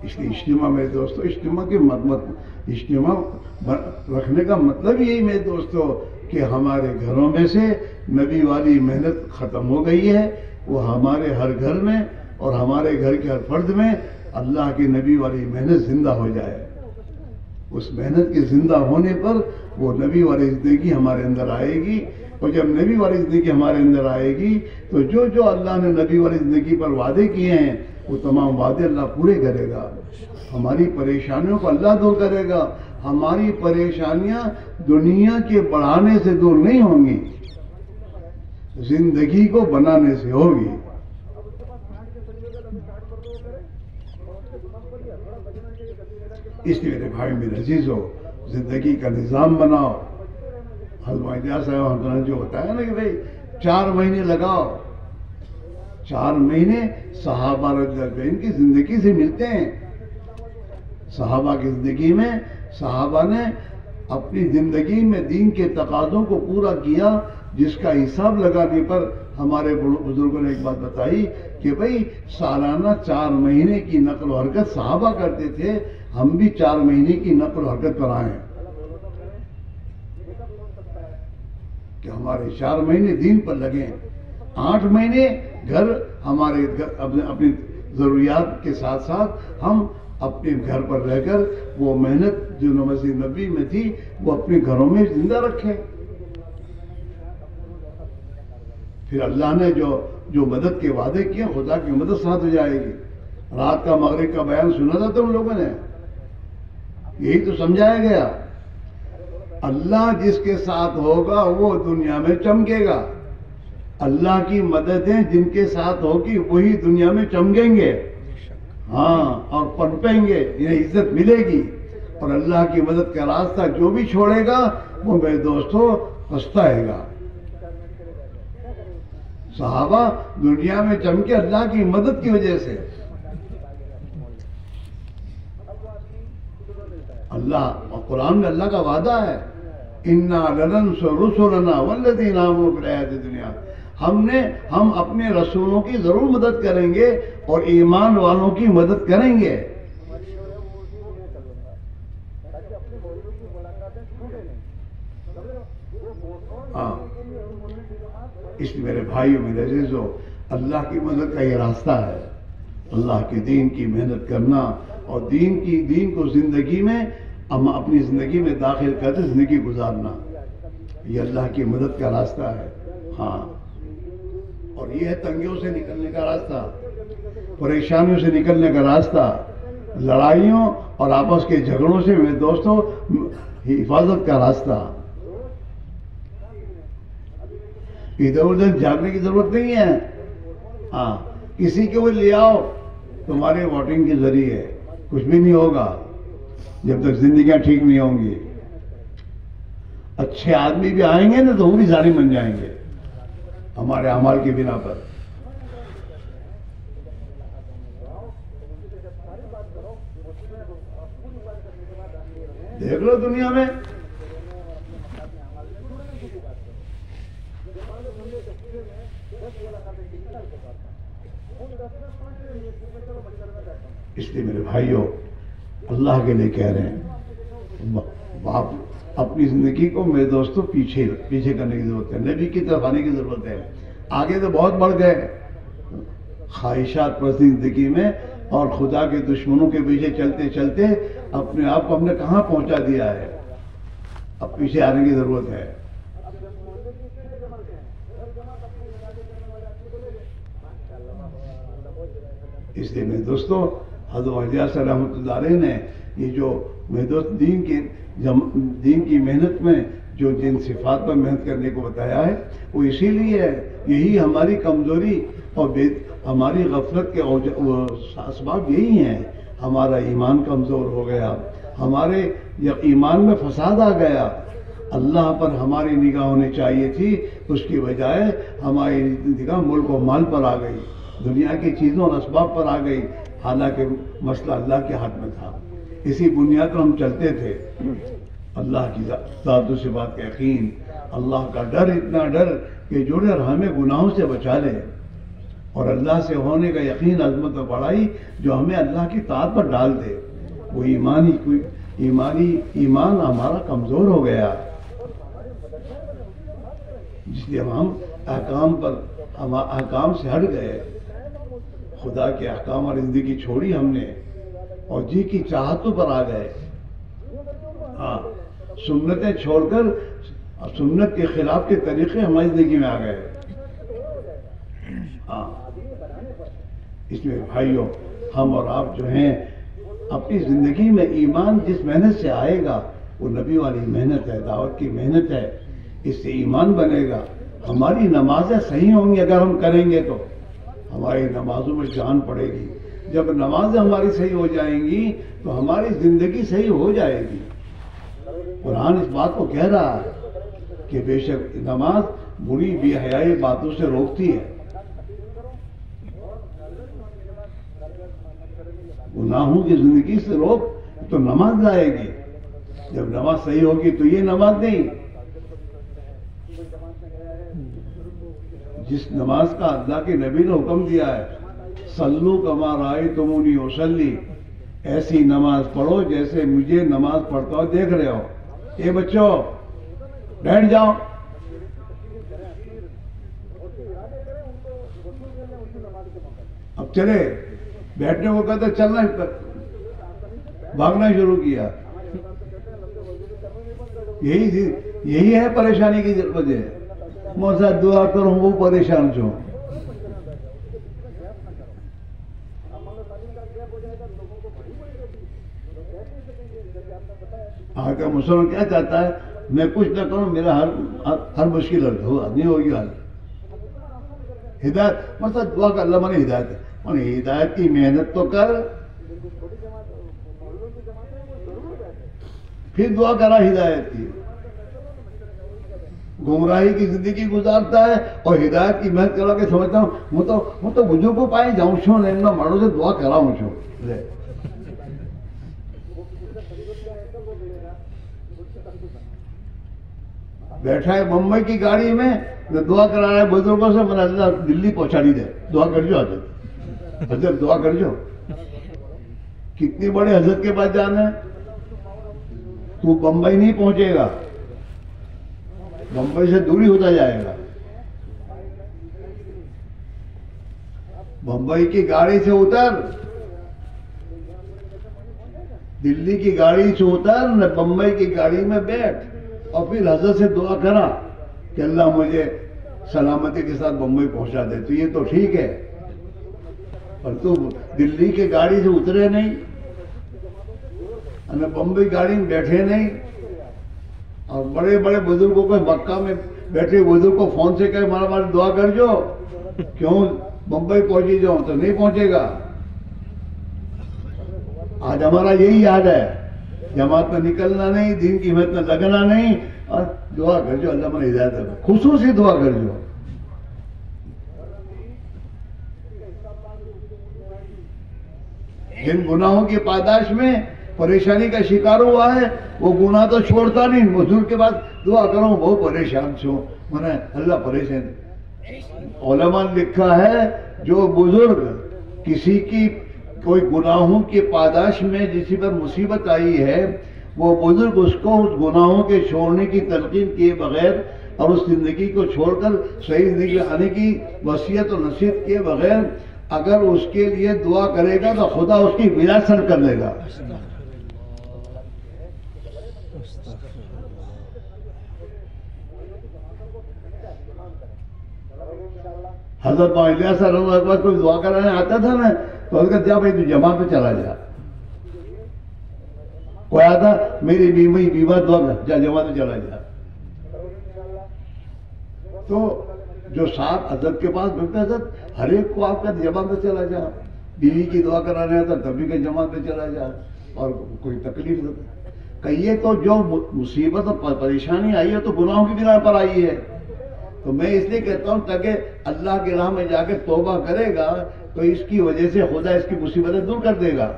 A: اس لیے اجتماع میرے دوستو، اجتماع رکھنے کا مطلب یہی میرے دوستو کہ ہمارے گھروں میں سے نبی والی محنت ختم ہو گئی ہے، وہ ہمارے ہر گھر میں اور ہمارے گھر کے ہر فرد میں اللہ کی نبی والی محنت زندہ ہو جائے. اس محنت کے زندہ ہونے پر وہ نبی والی زندگی ہمارے اندر آئے گی، اور جب نبی والی زندگی ہمارے اندر آئے گی تو جو اللہ نے نبی والی زندگی پر وعدے کیے ہیں وہ تمام وعدے اللہ پورے کرے گا. ہماری پریشانیوں کو اللہ دور کرے گا. ہماری پریشانیاں دنیا کے بڑھانے سے دور نہیں ہوں گی، زندگی کو بنانے سے ہوگی. اس لیے میرے بھائی میرے عزیزو، زندگی کا نظام بناؤ. حضرت صاحب جو ہوتا ہے نا کہ بھئی 4 مہینے لگاؤ، 4 مہینے صحابہ رضی اللہ عنہم کی زندگی سے ملتے ہیں. صحابہ کی زندگی میں صحابہ نے اپنی زندگی میں دین کے تقاضوں کو پورا کیا، جس کا حساب لگانے پر ہمارے بزرگوں نے ایک بات بتائی کہ بھئی سالانہ 4 مہینے کی نقل و حرکت صحابہ کرتے تھے، ہم بھی 4 مہینے کی نقل و حرکت پر آئیں کہ ہمارے 4 مہینے دین پر لگیں. 8 مہینے گھر ہمارے اپنی ضروریات کے ساتھ ساتھ ہم اپنے گھر پر رہ کر وہ محنت جو مسجد نبی میں تھی وہ اپنے گھروں میں زندہ رکھیں. پھر اللہ نے جو مدد کے وعدے کیے، خدا کی مدد ساتھ ہو جائے گی. رات کا مغرب کا بیان سنا تھا تم لوگوں نے، یہی تو سمجھایا گیا. اللہ جس کے ساتھ ہوگا وہ دنیا میں چمکے گا. اللہ کی مددیں جن کے ساتھ ہوگی وہی دنیا میں چمکیں گے، ہاں، اور پنپیں گے، انہیں عزت ملے گی. اور اللہ کی مدد کا راستہ جو بھی چھوڑے گا وہ میرے دوستو پچھتائے گا. صحابہ دنیا میں چمکے اللہ کی مدد کی وجہ سے. اللہ اور قرآن میں اللہ کا وعدہ ہے، اِنَّا لَنَنْصُرُ رُسُلَنَا وَالَّذِينَ آمَنُوا فِي الْحَيَاةِ الدُّنْيَا. ہم اپنے رسولوں کی ضرور مدد کریں گے اور ایمان والوں کی مدد کریں گے. ہاں، اس لیے میرے بھائیوں میرے عزیزو، اللہ کی مدد کا یہ راستہ ہے، اللہ کے دین کی محنت کرنا اور دین کو زندگی میں اپنی زندگی میں داخل کرتے زندگی گزارنا، یہ اللہ کی مدد کا راستہ ہے. ہاں، اور یہ ہے تنگیوں سے نکلنے کا راستہ، پریشانیوں سے نکلنے کا راستہ، لڑائیوں اور آپس کے جھگڑوں سے میرے دوستوں حفاظت کا راستہ. ادھر ادھر جھاگنے کی ضرورت نہیں ہے. ہاں، کسی کو لے آؤ تمہارے ووٹنگ کے ذریعے، کچھ بھی نہیں ہوگا جب تک زندگیاں ٹھیک نہیں ہوں گی. اچھے آدمی بھی آئیں گے نا تو وہ بھی ظالم بن جائیں گے ہمارے اعمال کی بنا پر. دیکھ لو دنیا میں اس لیے میرے بھائیوں اللہ کے لیے کہہ رہے ہیں، باپ اپنی زندگی کو میرے دوستوں پیچھے کرنے کی ضرورت ہے، نبی کی طرف آنے کی ضرورت ہے. آگے تو بہت بڑھ گئے خواہشات پر زندگی میں، اور خدا کے دشمنوں کے پیچھے چلتے چلتے اپنے آپ کو ہم نے کہاں پہنچا دیا ہے. اب پیچھے آنے کی ضرورت ہے. اس لیے میرے دوستوں، حضرت علیہ صاحب رحمۃ اللہ علیہ نے یہ جو میرے دوست دین کی محنت میں جو جن صفات پر محنت کرنے کو بتایا ہے وہ اسی لیے ہے. یہی ہماری کمزوری اور ہماری غفلت کے اسباب یہی ہیں. ہمارا ایمان کمزور ہو گیا، ہمارے ایمان میں فساد آ گیا. اللہ پر ہماری نگاہ ہونی چاہیے تھی، اس کی بجائے ہماری نگاہ ملک و مال پر آ گئی، دنیا کی چیزوں اور اسباب پر آ گئی، حالانکہ مسئلہ اللہ کے ہاتھ میں تھا. اسی بنیاد پر ہم چلتے تھے. اللہ کی ذات و صفات کا یقین، اللہ کا ڈر، اتنا ڈر کہ جو ڈر ہمیں گناہوں سے بچا لے، اور اللہ سے ہونے کا یقین، عظمت و بڑائی جو ہمیں اللہ کی طاعت پر ڈال دے. وہ ایمان ہمارا کمزور ہو گیا، جس لیے ہم احکام سے ہٹ گئے. خدا کے احکام اور زندگی چھوڑی ہم نے اور جی کی چاہتوں پر آ گئے. ہاں، سنتیں چھوڑ کر سنت کے خلاف کے طریقے ہماری زندگی میں آ گئے. ہاں، اس میں بھائیوں، ہم اور آپ جو ہیں اپنی زندگی میں ایمان جس محنت سے آئے گا وہ نبی والی محنت ہے، دعوت کی محنت ہے. اس سے ایمان بنے گا. ہماری نمازیں صحیح ہوں گی اگر ہم کریں گے تو ہماری نمازوں میں جان پڑے گی. جب نمازیں ہماری صحیح ہو جائیں گی تو ہماری زندگی صحیح ہو جائے گی. قرآن اس بات کو کہہ رہا ہے کہ بے شک نماز بری بے حیائی باتوں سے روکتی ہے، گناہوں کی زندگی سے روک تو نماز لائے گی. جب نماز صحیح ہوگی تو یہ نماز نہیں. جس نماز کا اللہ کے نبی نے حکم دیا ہے، صلو کما رأیتمونی اصلی، ایسی نماز پڑھو جیسے مجھے نماز پڑھتا ہو دیکھ رہے ہو. اے بچوں بیٹھ جاؤ. اب چلے بیٹھنے کو کہتے چلنا، بھاگنا شروع کیا. یہی ہے پریشانی کی وجہ. موسیٰ دعا کروں وہ پریشان چھو. آگے مسلمان کیا چاہتا ہے، میں کچھ نہ کروں، میرا ہر مشکل نہیں ہوگی حل. ہدایت مطلب دعا کر اللہ مانے ہدایت ہے. ہدایت کی محنت تو کر، پھر دعا کرا ہدایت کی. گمراہی کی زندگی گزارتا ہے اور ہدایت کی محنت کرا کے سمجھتا ہوں وہ تو بزرگ کو پائیں جاؤں چھو نہیں ماڑوں سے دعا کراؤں چھو. بیٹھا ہے بمبئی کی گاڑی میں، دعا کرا رہا ہے بزرگوں سے، میں اللہ دلی پہنچا نہیں دے، دعا کر جو حضرت دعا کر جو. کتنی بڑے حضرت کے پاس جانا ہے، تو بمبئی نہیں پہنچے گا، بمبئی سے دوری ہوتا جائے گا. بمبئی کی گاڑی سے اتر، دلی کی گاڑی سے اتر، نہ بمبئی کی گاڑی میں بیٹھ، اور پھر حضرت سے دعا کرا کہ اللہ مجھے سلامتی کے ساتھ بمبئی پہنچا دے. تو یہ تو ٹھیک ہے، پر تو دلی کی گاڑی سے اترے نہیں، بمبئی گاڑی میں بیٹھے نہیں، اور بڑے بڑے بزرگوں کو مکہ میں بیٹھے بزرگ کو فون سے کہے ہمارا دعا کر جو، کیوں بمبئی پہنچی جاؤ تو نہیں پہنچے گا. آج ہمارا یہی یاد ہے، جماعت میں نکلنا نہیں، دین کی محنت میں لگنا نہیں، اور دعا کر جو اللہ مجھے ہدایت دے. خصوصی دعا کر جو. جن گناہوں کی پاداش میں پریشانی کا شکار ہوا ہے وہ گناہ تو چھوڑتا نہیں. حضور کے بعد دعا کروں بہت پریشان چھو، میں اللہ پریشان. علماء نے لکھا ہے جو بزرگ کسی کی کوئی گناہوں کی پاداش میں جسی پر مصیبت آئی ہے، وہ بزرگ اس کو اس گناہوں کے چھوڑنے کی تلقین کیے بغیر اور اس زندگی کو چھوڑ کر صحیح زندگی آنے کی وصیت و نصیحت کیے بغیر اگر اس کے لیے دعا کرے گا تو خدا اس کی وراثت کر لے گا. حضرت معاویہ صلی اللہ علیہ وسلم کوئی دعا کرانے آتا تھا نا تو اس کا جا بھائی تو جماعت پہ چلا جا. کوئی آتا میری بیوہ دعا کر جا جماعت پہ چلا جا. تو جو ساتھ حضرت کے پاس ملتا ہے حضرت ہر ایک کو آپ کا جماعت پہ چلا جا. بیوی کی دعا کرانے آتا تب بھی کہ جماعت پہ چلا جا. اور کوئی تکلیف کہیے تو جو مصیبت اور پریشانی آئی ہے تو گناہوں کی بنا پر آئی ہے. تو میں اس لیے کہتا ہوں تاکہ اللہ کی راہ میں جا کے توبہ کرے گا تو اس کی وجہ سے خدا اس کی مصیبتیں دور کر دے گا.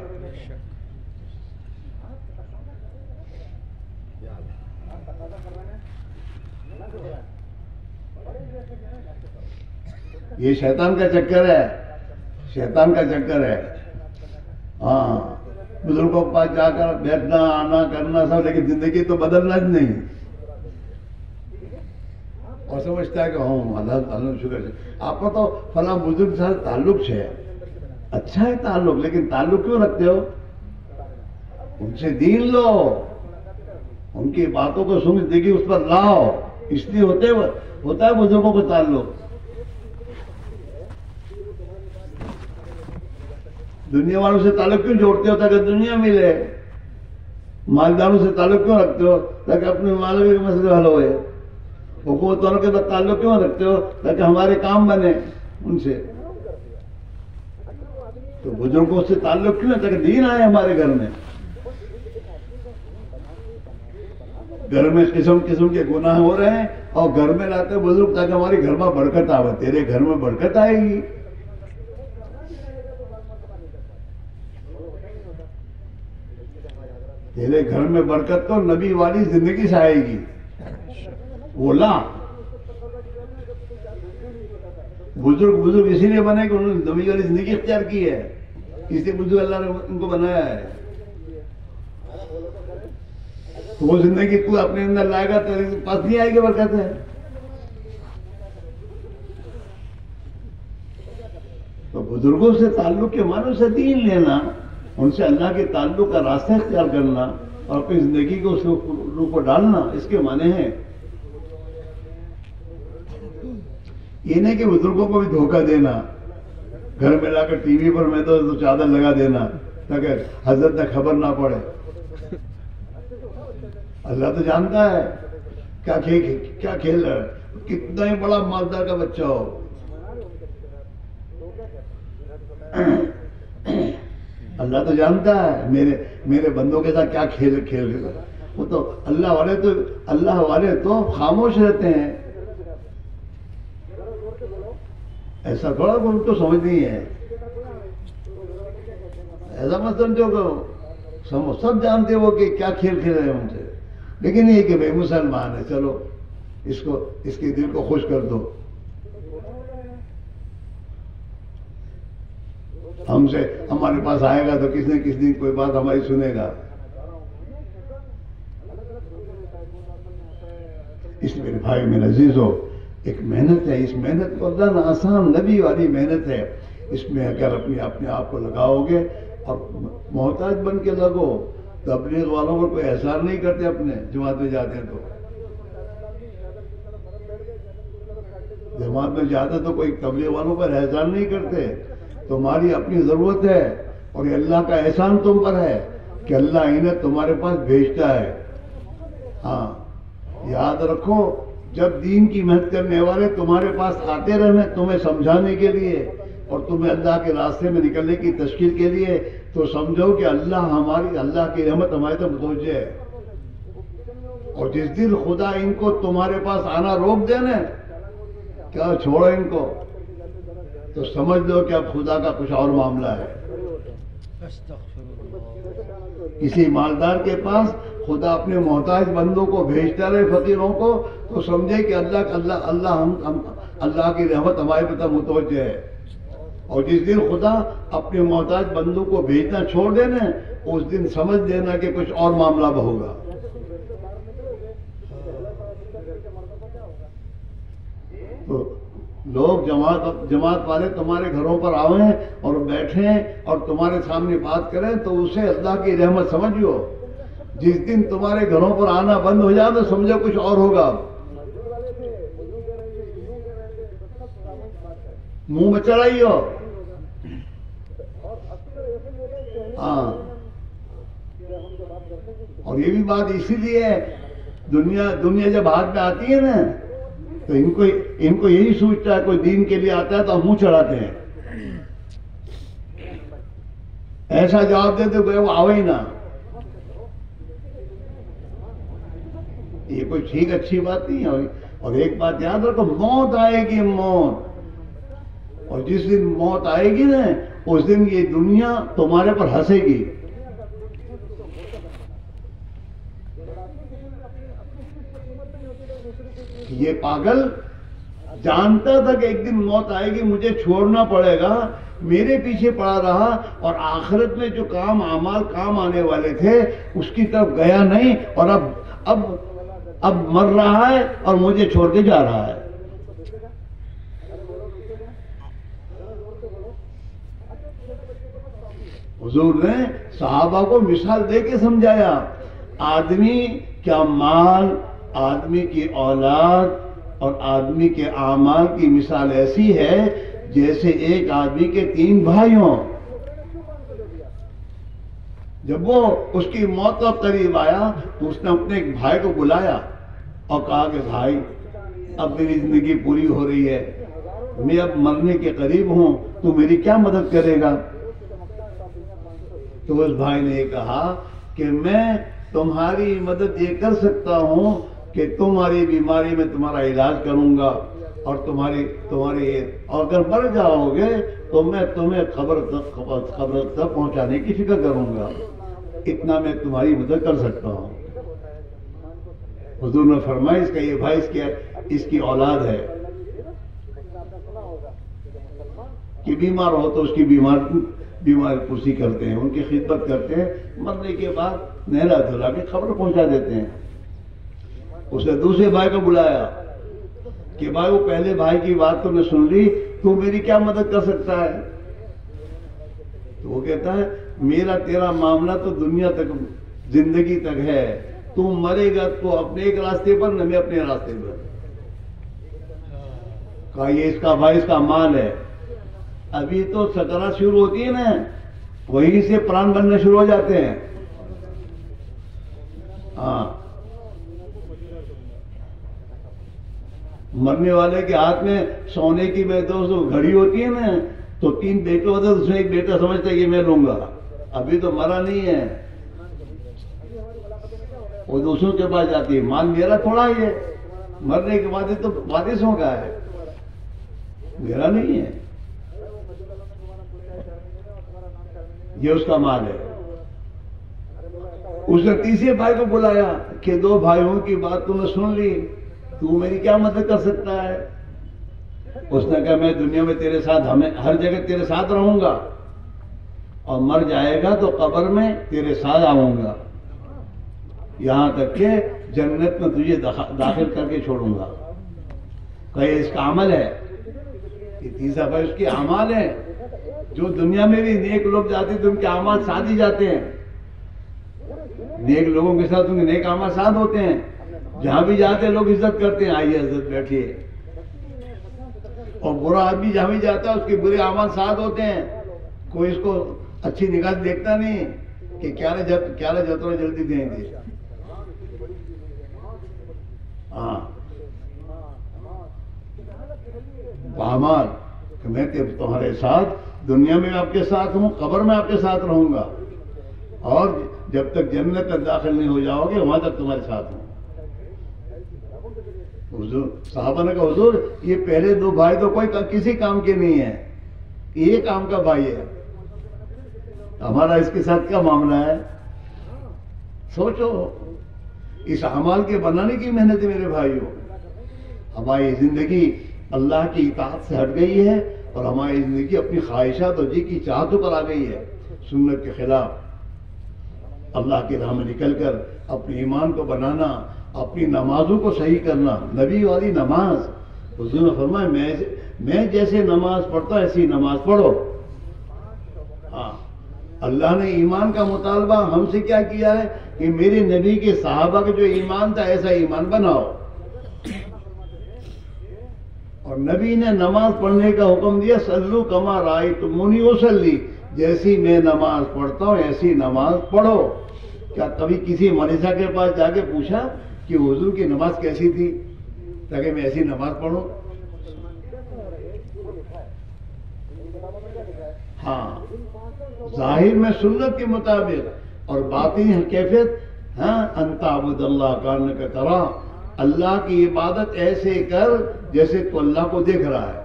A: یہ شیطان کا چکر ہے, شیطان کا چکر ہے. ہاں بزرگوں کے پاس جا کر بیٹھنا آنا کرنا سب, لیکن زندگی تو بدلنا ہی نہیں. اور سمجھتا ہے کہ ہوں اللہ شکر سے آپ کو تو فلاں بزرگ سے تعلق ہے, اچھا ہے تعلق, لیکن تعلق کیوں رکھتے ہو؟ ان سے دین لو, ان کی باتوں کو سن زندگی اس پر لاؤ. اس لیے ہوتا ہے بزرگوں کو تعلق. دنیا والوں سے تعلق کیوں جوڑتے ہو؟ تاکہ دنیا ملے. مالداروں سے تعلق کیوں رکھتے ہو؟ تاکہ اپنے مالوں کے مسئلے حل ہوئے. حکومت والوں کے ساتھ تعلق کیوں رکھتے ہو؟ تاکہ ہمارے کام بنے ان سے. تو بزرگوں سے تعلق کیوں ہے؟ تاکہ دین آئے ہمارے گھر میں. گھر میں قسم قسم کے گناہ ہو رہے ہیں اور گھر میں لاتے بزرگ تاکہ ہمارے گھر میں برکت آئے. تیرے گھر میں برکت آئے گی. تیرے گھر میں برکت تو نبی والی زندگی سے آئے گی. بولا بزرگ اسی لیے بنے کہ انہوں نے نبی والی زندگی اختیار کی ہے. اسی بزرگ اللہ نے ان کو بنایا ہے. وہ زندگی تو اپنے اندر لائے گا تیرے پاس نہیں آئے گی برکت ہے. تو بزرگوں سے تعلق کے معنی سے دین لینا, ان سے اللہ کے تعلق کا راستہ اختیار کرنا اور اپنی زندگی کو اس کو ڈالنا, اس کے معنی ہیں. یہ نہیں کہ بزرگوں کو بھی دھوکہ دینا, گھر میں لا کر ٹی وی پر میں تو چادر لگا دینا تاکہ حضرت نے خبر نہ پڑے. اللہ تو جانتا ہے کیا کھیل رہا ہے. کتنا ہی بڑا مالدار کا بچہ ہو, اللہ تو جانتا ہے میرے بندوں کے ساتھ کیا کھیل رہا ہے. وہ تو اللہ والے تو خاموش رہتے ہیں. ایسا تھوڑا ان کو سمجھ نہیں ہے. ایسا مت سمجھو کہ سب جانتے وہ کہ کیا کھیل کھیل رہے ہیں ان سے, لیکن یہ کہ بھائی مسلمان ہے, چلو اس کے دل کو خوش کر دو. ہم سے ہمارے پاس آئے گا تو کس نے کس دن کوئی بات ہماری سنے گا. اس میرے بھائی میرے عزیزو, ایک محنت ہے. اس محنت کو اللہ نے آسان نبی والی محنت ہے. اس میں اگر اپنے آپ کو لگاؤ گے اور محتاج بن کے لگو, تبلیغ والوں پر کوئی احسان نہیں کرتے اپنے جماعت میں جاتے ہیں تو. جماعت میں جاتے تو کوئی تبلیغ والوں پر احسان نہیں کرتے. تمہاری اپنی ضرورت ہے اور یہ اللہ کا احسان تم پر ہے کہ اللہ انہیں تمہارے پاس بھیجتا ہے. ہاں یاد رکھو, جب دین کی محنت کرنے والے تمہارے پاس آتے رہے تمہیں سمجھانے کے لیے اور تمہیں اللہ کے راستے میں نکلنے کی تشکیل کے لیے, تو سمجھو کہ اللہ کی رحمت ہمارے تک متوجہ ہے. اور جس دن خدا ان کو تمہارے پاس آنا روک دے نا, کیا چھوڑو ان کو, تو سمجھ لو کہ اب خدا کا کچھ اور معاملہ ہے. کسی مالدار کے پاس خدا اپنے محتاج بندوں کو بھیجتا رہے, فقیروں کو, تو سمجھے کہ اللہ کی رحمت ہمارے پتہ متوجہ ہے. اور جس دن خدا اپنے محتاج بندوں کو بھیجنا چھوڑ دینا, اس دن سمجھ دینا کہ کچھ اور معاملہ ہوگا. تو لوگ جماعت والے تمہارے گھروں پر آئیں اور بیٹھیں اور تمہارے سامنے بات کریں تو اسے اللہ کی رحمت سمجھو. جس دن تمہارے گھروں پر آنا بند ہو جائے تو سمجھو کچھ اور ہوگا. منہ میں چڑھائی ہو. ہاں، اور یہ بھی بات اسی لیے ہے، دنیا جب ہاتھ میں آتی ہے نا تو ان کو یہی سوچتا ہے کوئی دین کے لیے آتا ہے تو ہم منہ چڑھاتے ہیں، ایسا جواب دیتے کوئی وہ آوے ہی نہ. یہ کوئی ٹھیک اچھی بات نہیں ہے. اور ایک بات یاد رکھو، موت آئے گی، موت. اور جس دن موت آئے گی نا اس دن یہ دنیا تمہارے پر ہنسے گی. یہ پاگل جانتا تھا کہ ایک دن موت آئے گی، مجھے چھوڑنا پڑے گا، میرے پیچھے پڑا رہا اور آخرت میں جو اعمال کام آنے والے تھے اس کی طرف گیا نہیں، اور اب مر رہا ہے اور مجھے چھوڑ کے جا رہا ہے. حضور نے صحابہ کو مثال دے کے سمجھایا، آدمی کا مال، آدمی کی اولاد اور آدمی کے اعمال کی مثال ایسی ہے جیسے ایک آدمی کے 3 بھائی ہوں. جب وہ اس کی موت کا قریب آیا تو اس نے اپنے ایک بھائی کو بلایا اور کہا کہ بھائی اب میری زندگی پوری ہو رہی ہے، میں اب مرنے کے قریب ہوں، تو میری کیا مدد کرے گا؟ تو اس بھائی نے یہ کہا کہ میں تمہاری مدد یہ کر سکتا ہوں کہ تمہاری بیماری میں تمہارا علاج کروں گا، اور تمہاری اور اگر مر جاؤ گے تو میں تمہیں قبر تک پہنچانے کی فکر کروں گا، اتنا میں تمہاری مدد کر سکتا ہوں. حضور نے فرمایا اس کا یہ بھائی اس کی اولاد ہے کہ بیمار ہو تو اس کی بیمار پرسی کرتے ہیں، ان کی خدمت کرتے ہیں، مرنے کے بعد نہلا دھلا کے خبر پہنچا دیتے ہیں. اس نے دوسرے بھائی کو بلایا کہ بھائی وہ پہلے بھائی کی بات تو نے سن لی، تو میری کیا مدد کر سکتا ہے؟ تو وہ کہتا ہے میرا تیرا معاملہ تو دنیا تک، زندگی تک ہے، تو مرے گا تو اپنے ایک راستے پر، نہ میں اپنے راستے پر. کہا یہ اس کا بھائی، اس کا مال ہے، ابھی تو سکرات شروع ہوتی ہے نا، وہیں سے پران بننے شروع ہو جاتے ہیں. ہاں، مرنے والے کے ہاتھ میں سونے کی گھڑی ہوتی ہے نا، تو 3 بیٹے ہوتے ہیں، اس میں ایک بیٹا سمجھتا ہے کہ میں لوں گا، ابھی تو مرا نہیں ہے، وہ دوسروں کے پاس جاتی ہے، مال میرا تھوڑا ہی ہے، مرنے کے بعد تو وارثوں کا ہے، میرا نہیں ہے، یہ اس کا مال ہے. اس نے تیسرے بھائی کو بلایا کہ 2 بھائیوں کی بات تو نے سن لی، تو میری کیا مدد کر سکتا ہے؟ اس نے کہا میں دنیا میں تیرے ساتھ، ہر جگہ تیرے ساتھ رہوں گا، اور مر جائے گا تو قبر میں تیرے ساتھ آؤں گا، یہاں تک کہ جنت میں تجھے داخل کر کے چھوڑوں گا. کہ اس کا عمل ہے، یہ تیسرا بھائی اس کے اعمال ہیں. جو دنیا میں بھی نیک لوگ جاتے ہیں تو ان کے اعمال ساتھ ہی جاتے ہیں، نیک لوگوں کے ساتھ ان کے نیک اعمال ساتھ ہوتے ہیں، جہاں بھی جاتے ہیں لوگ عزت کرتے ہیں، آئیے عزت بیٹھیے. اور برا آدمی جہاں بھی جاتا ہے اس کے برے اعمال ساتھ ہوتے ہیں، کوئی اس کو اچھی نگاہ دیکھتا نہیں کہ کیا جتنا جلدی دیں گے. ہاں، اعمال کہ میں تمہارے ساتھ، دنیا میں آپ کے ساتھ ہوں، قبر میں آپ کے ساتھ رہوں گا، اور جب تک جنت میں داخل نہیں ہو جاؤ گے وہاں تک تمہارے ساتھ ہوں. حضور صحابہ نے کہا حضور یہ پہلے 2 بھائی تو کوئی کسی کام کے نہیں ہیں، یہ کام کا بھائی ہے، ہمارا اس کے ساتھ کیا معاملہ ہے؟ سوچو، اس اعمال کے بنانے کی محنت ہے میرے بھائیوں. ہماری زندگی اللہ کی اطاعت سے ہٹ گئی ہے، اور ہماری زندگی اپنی خواہشات اور جی کی چاہتوں پر آ گئی ہے، سنت کے خلاف. اللہ کی راہ میں نکل کر اپنے ایمان کو بنانا، اپنی نمازوں کو صحیح کرنا، نبی والی نماز. حضور نے فرمایا میں جیسے نماز پڑھتا ایسی نماز پڑھو. ہاں، اللہ نے ایمان کا مطالبہ ہم سے کیا کیا ہے کہ میرے نبی کے صحابہ کا جو ایمان تھا ایسا ایمان بناؤ. اور نبی نے نماز پڑھنے کا حکم دیا، صلو کما رأیتمونی اصلی، جیسی میں نماز پڑھتا ہوں ایسی نماز پڑھو۔ کیا کبھی کسی مریضہ کے پاس جا کے پوچھا کہ حضور کی نماز کیسی تھی تاکہ میں ایسی نماز پڑھوں؟ ہاں، ظاہر میں سنت کے مطابق، اور باطنی کیفیت ان تعبد اللہ کانک ترا، اللہ کی عبادت ایسے کر جیسے تو اللہ کو دیکھ رہا ہے۔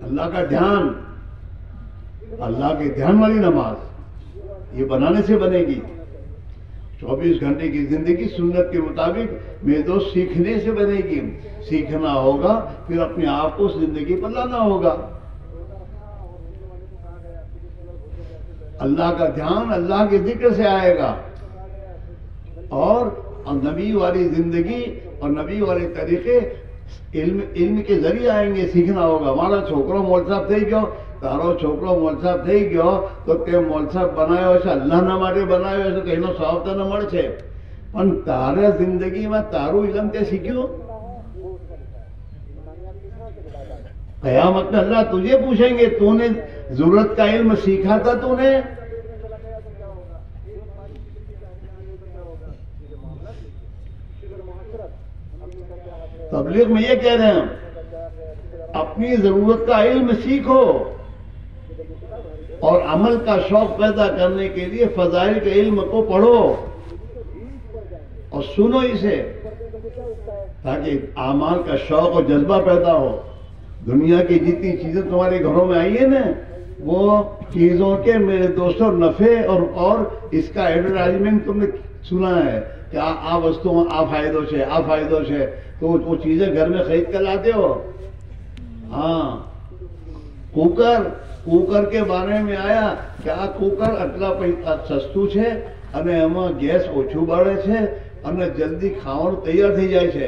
A: اللہ کا دھیان، اللہ کے دھیان والی نماز یہ بنانے سے بنے گی۔ 24 گھنٹے کی زندگی سنت کے مطابق میں تو سیکھنے سے بنے گی۔ سیکھنا ہوگا، پھر اپنے آپ کو زندگی پر لانا ہوگا۔ اللہ کا دھیان اللہ کے ذکر سے آئے گا، اور نبی والی زندگی اور نبی والے طریقے علم کے ذریعے آئیں گے۔ سیکھنا ہوگا۔ ہمارا چھوکرو مول صاحب تھے گયો، تارو چھوکرو مول صاحب تھے گયો تو તે મૌલ સાહેબ બનાવ્યો છે અલ્લાહના માટે બનાવ્યો છે તો એનો સવાબ તને મળશે, પણ તારે જિંદગીમાં તારું ઇલમ તે શીખ્યું? قیامت میں اللہ تجھے پوچھیں گے تو نے ضرورت کا علم سیکھا تھا تو نے؟ تبلیغ میں یہ کہہ رہے ہیں اپنی ضرورت کا علم سیکھو، اور عمل کا شوق پیدا کرنے کے لیے فضائل کے علم کو پڑھو اور سنو اسے، تاکہ اعمال کا شوق اور جذبہ پیدا ہو۔ دنیا کی جتنی چیزیں تمہارے گھروں میں آئی ہیں نا، وہ چیزوں کے میرے دوستوں نفع اور اس کا ایڈورٹائزمنٹ تم نے سنا ہے کہ آ وستو آ فائدو ہے، آ فائدو ہے، تو وہ چیزیں گھر میں خرید کر لاتے ہو۔ ہاں، કુકર કે બારે મેં આયા કે આ કુકર આટલા પૈસા સસ્તું છે અને એમાં ગેસ ઓછું બળે છે અને જલ્દી ખાવાનું તૈયાર થઈ જાય છે।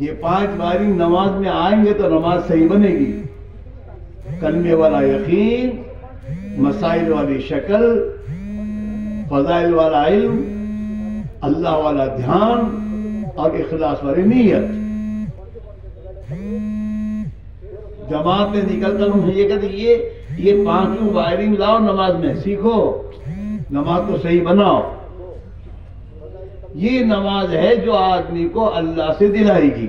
A: یہ 5 وائرنگ نماز میں آئیں گے تو نماز صحیح بنے گی. کلمے والا یقین، مسائل والی شکل، فضائل والا علم، اللہ والا دھیان اور اخلاص والی نیت. جماعت میں نکل کر ہم یہ کہتے ہیں یہ 5 وائرنگ لاؤ نماز میں، سیکھو، نماز کو صحیح بناؤ. یہ نماز ہے جو آدمی کو اللہ سے دلائے گی،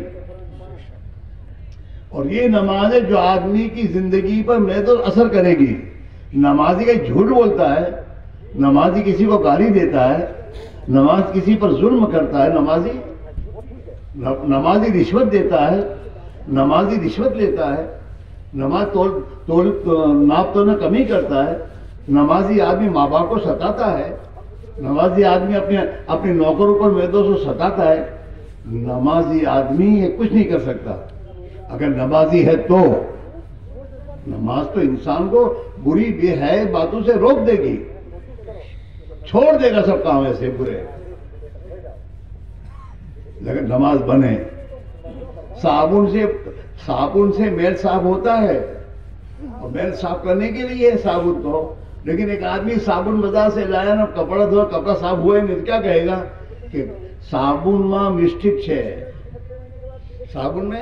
A: اور یہ نماز ہے جو آدمی کی زندگی پر محض اثر کرے گی. نمازی کا جھوٹ بولتا ہے، نمازی کسی کو گالی دیتا ہے، نماز کسی پر ظلم کرتا ہے، نمازی رشوت دیتا ہے، نمازی رشوت لیتا ہے، نماز ناپ تو نہ کمی کرتا ہے، نمازی آدمی ماں باپ کو ستاتا ہے، نمازی آدمی اپنے نوکروں پر میدوں سے ستاتا ہے. نمازی آدمی یہ کچھ نہیں کر سکتا. اگر نمازی ہے تو نماز تو انسان کو بری بے حیا باتوں سے روک دے گی، چھوڑ دے گا سب کام ایسے برے. لیکن نماز بنے. صابن سے میل صاف ہوتا ہے، اور میل صاف کرنے کے لیے صابن تو. لیکن ایک آدمی صابن بازار سے لایا نا، کپڑا دھویا، کپڑا صاف ہوا ہے نہیں، کیا کہے گا کہ صابن میں مسٹک ہے، صابن میں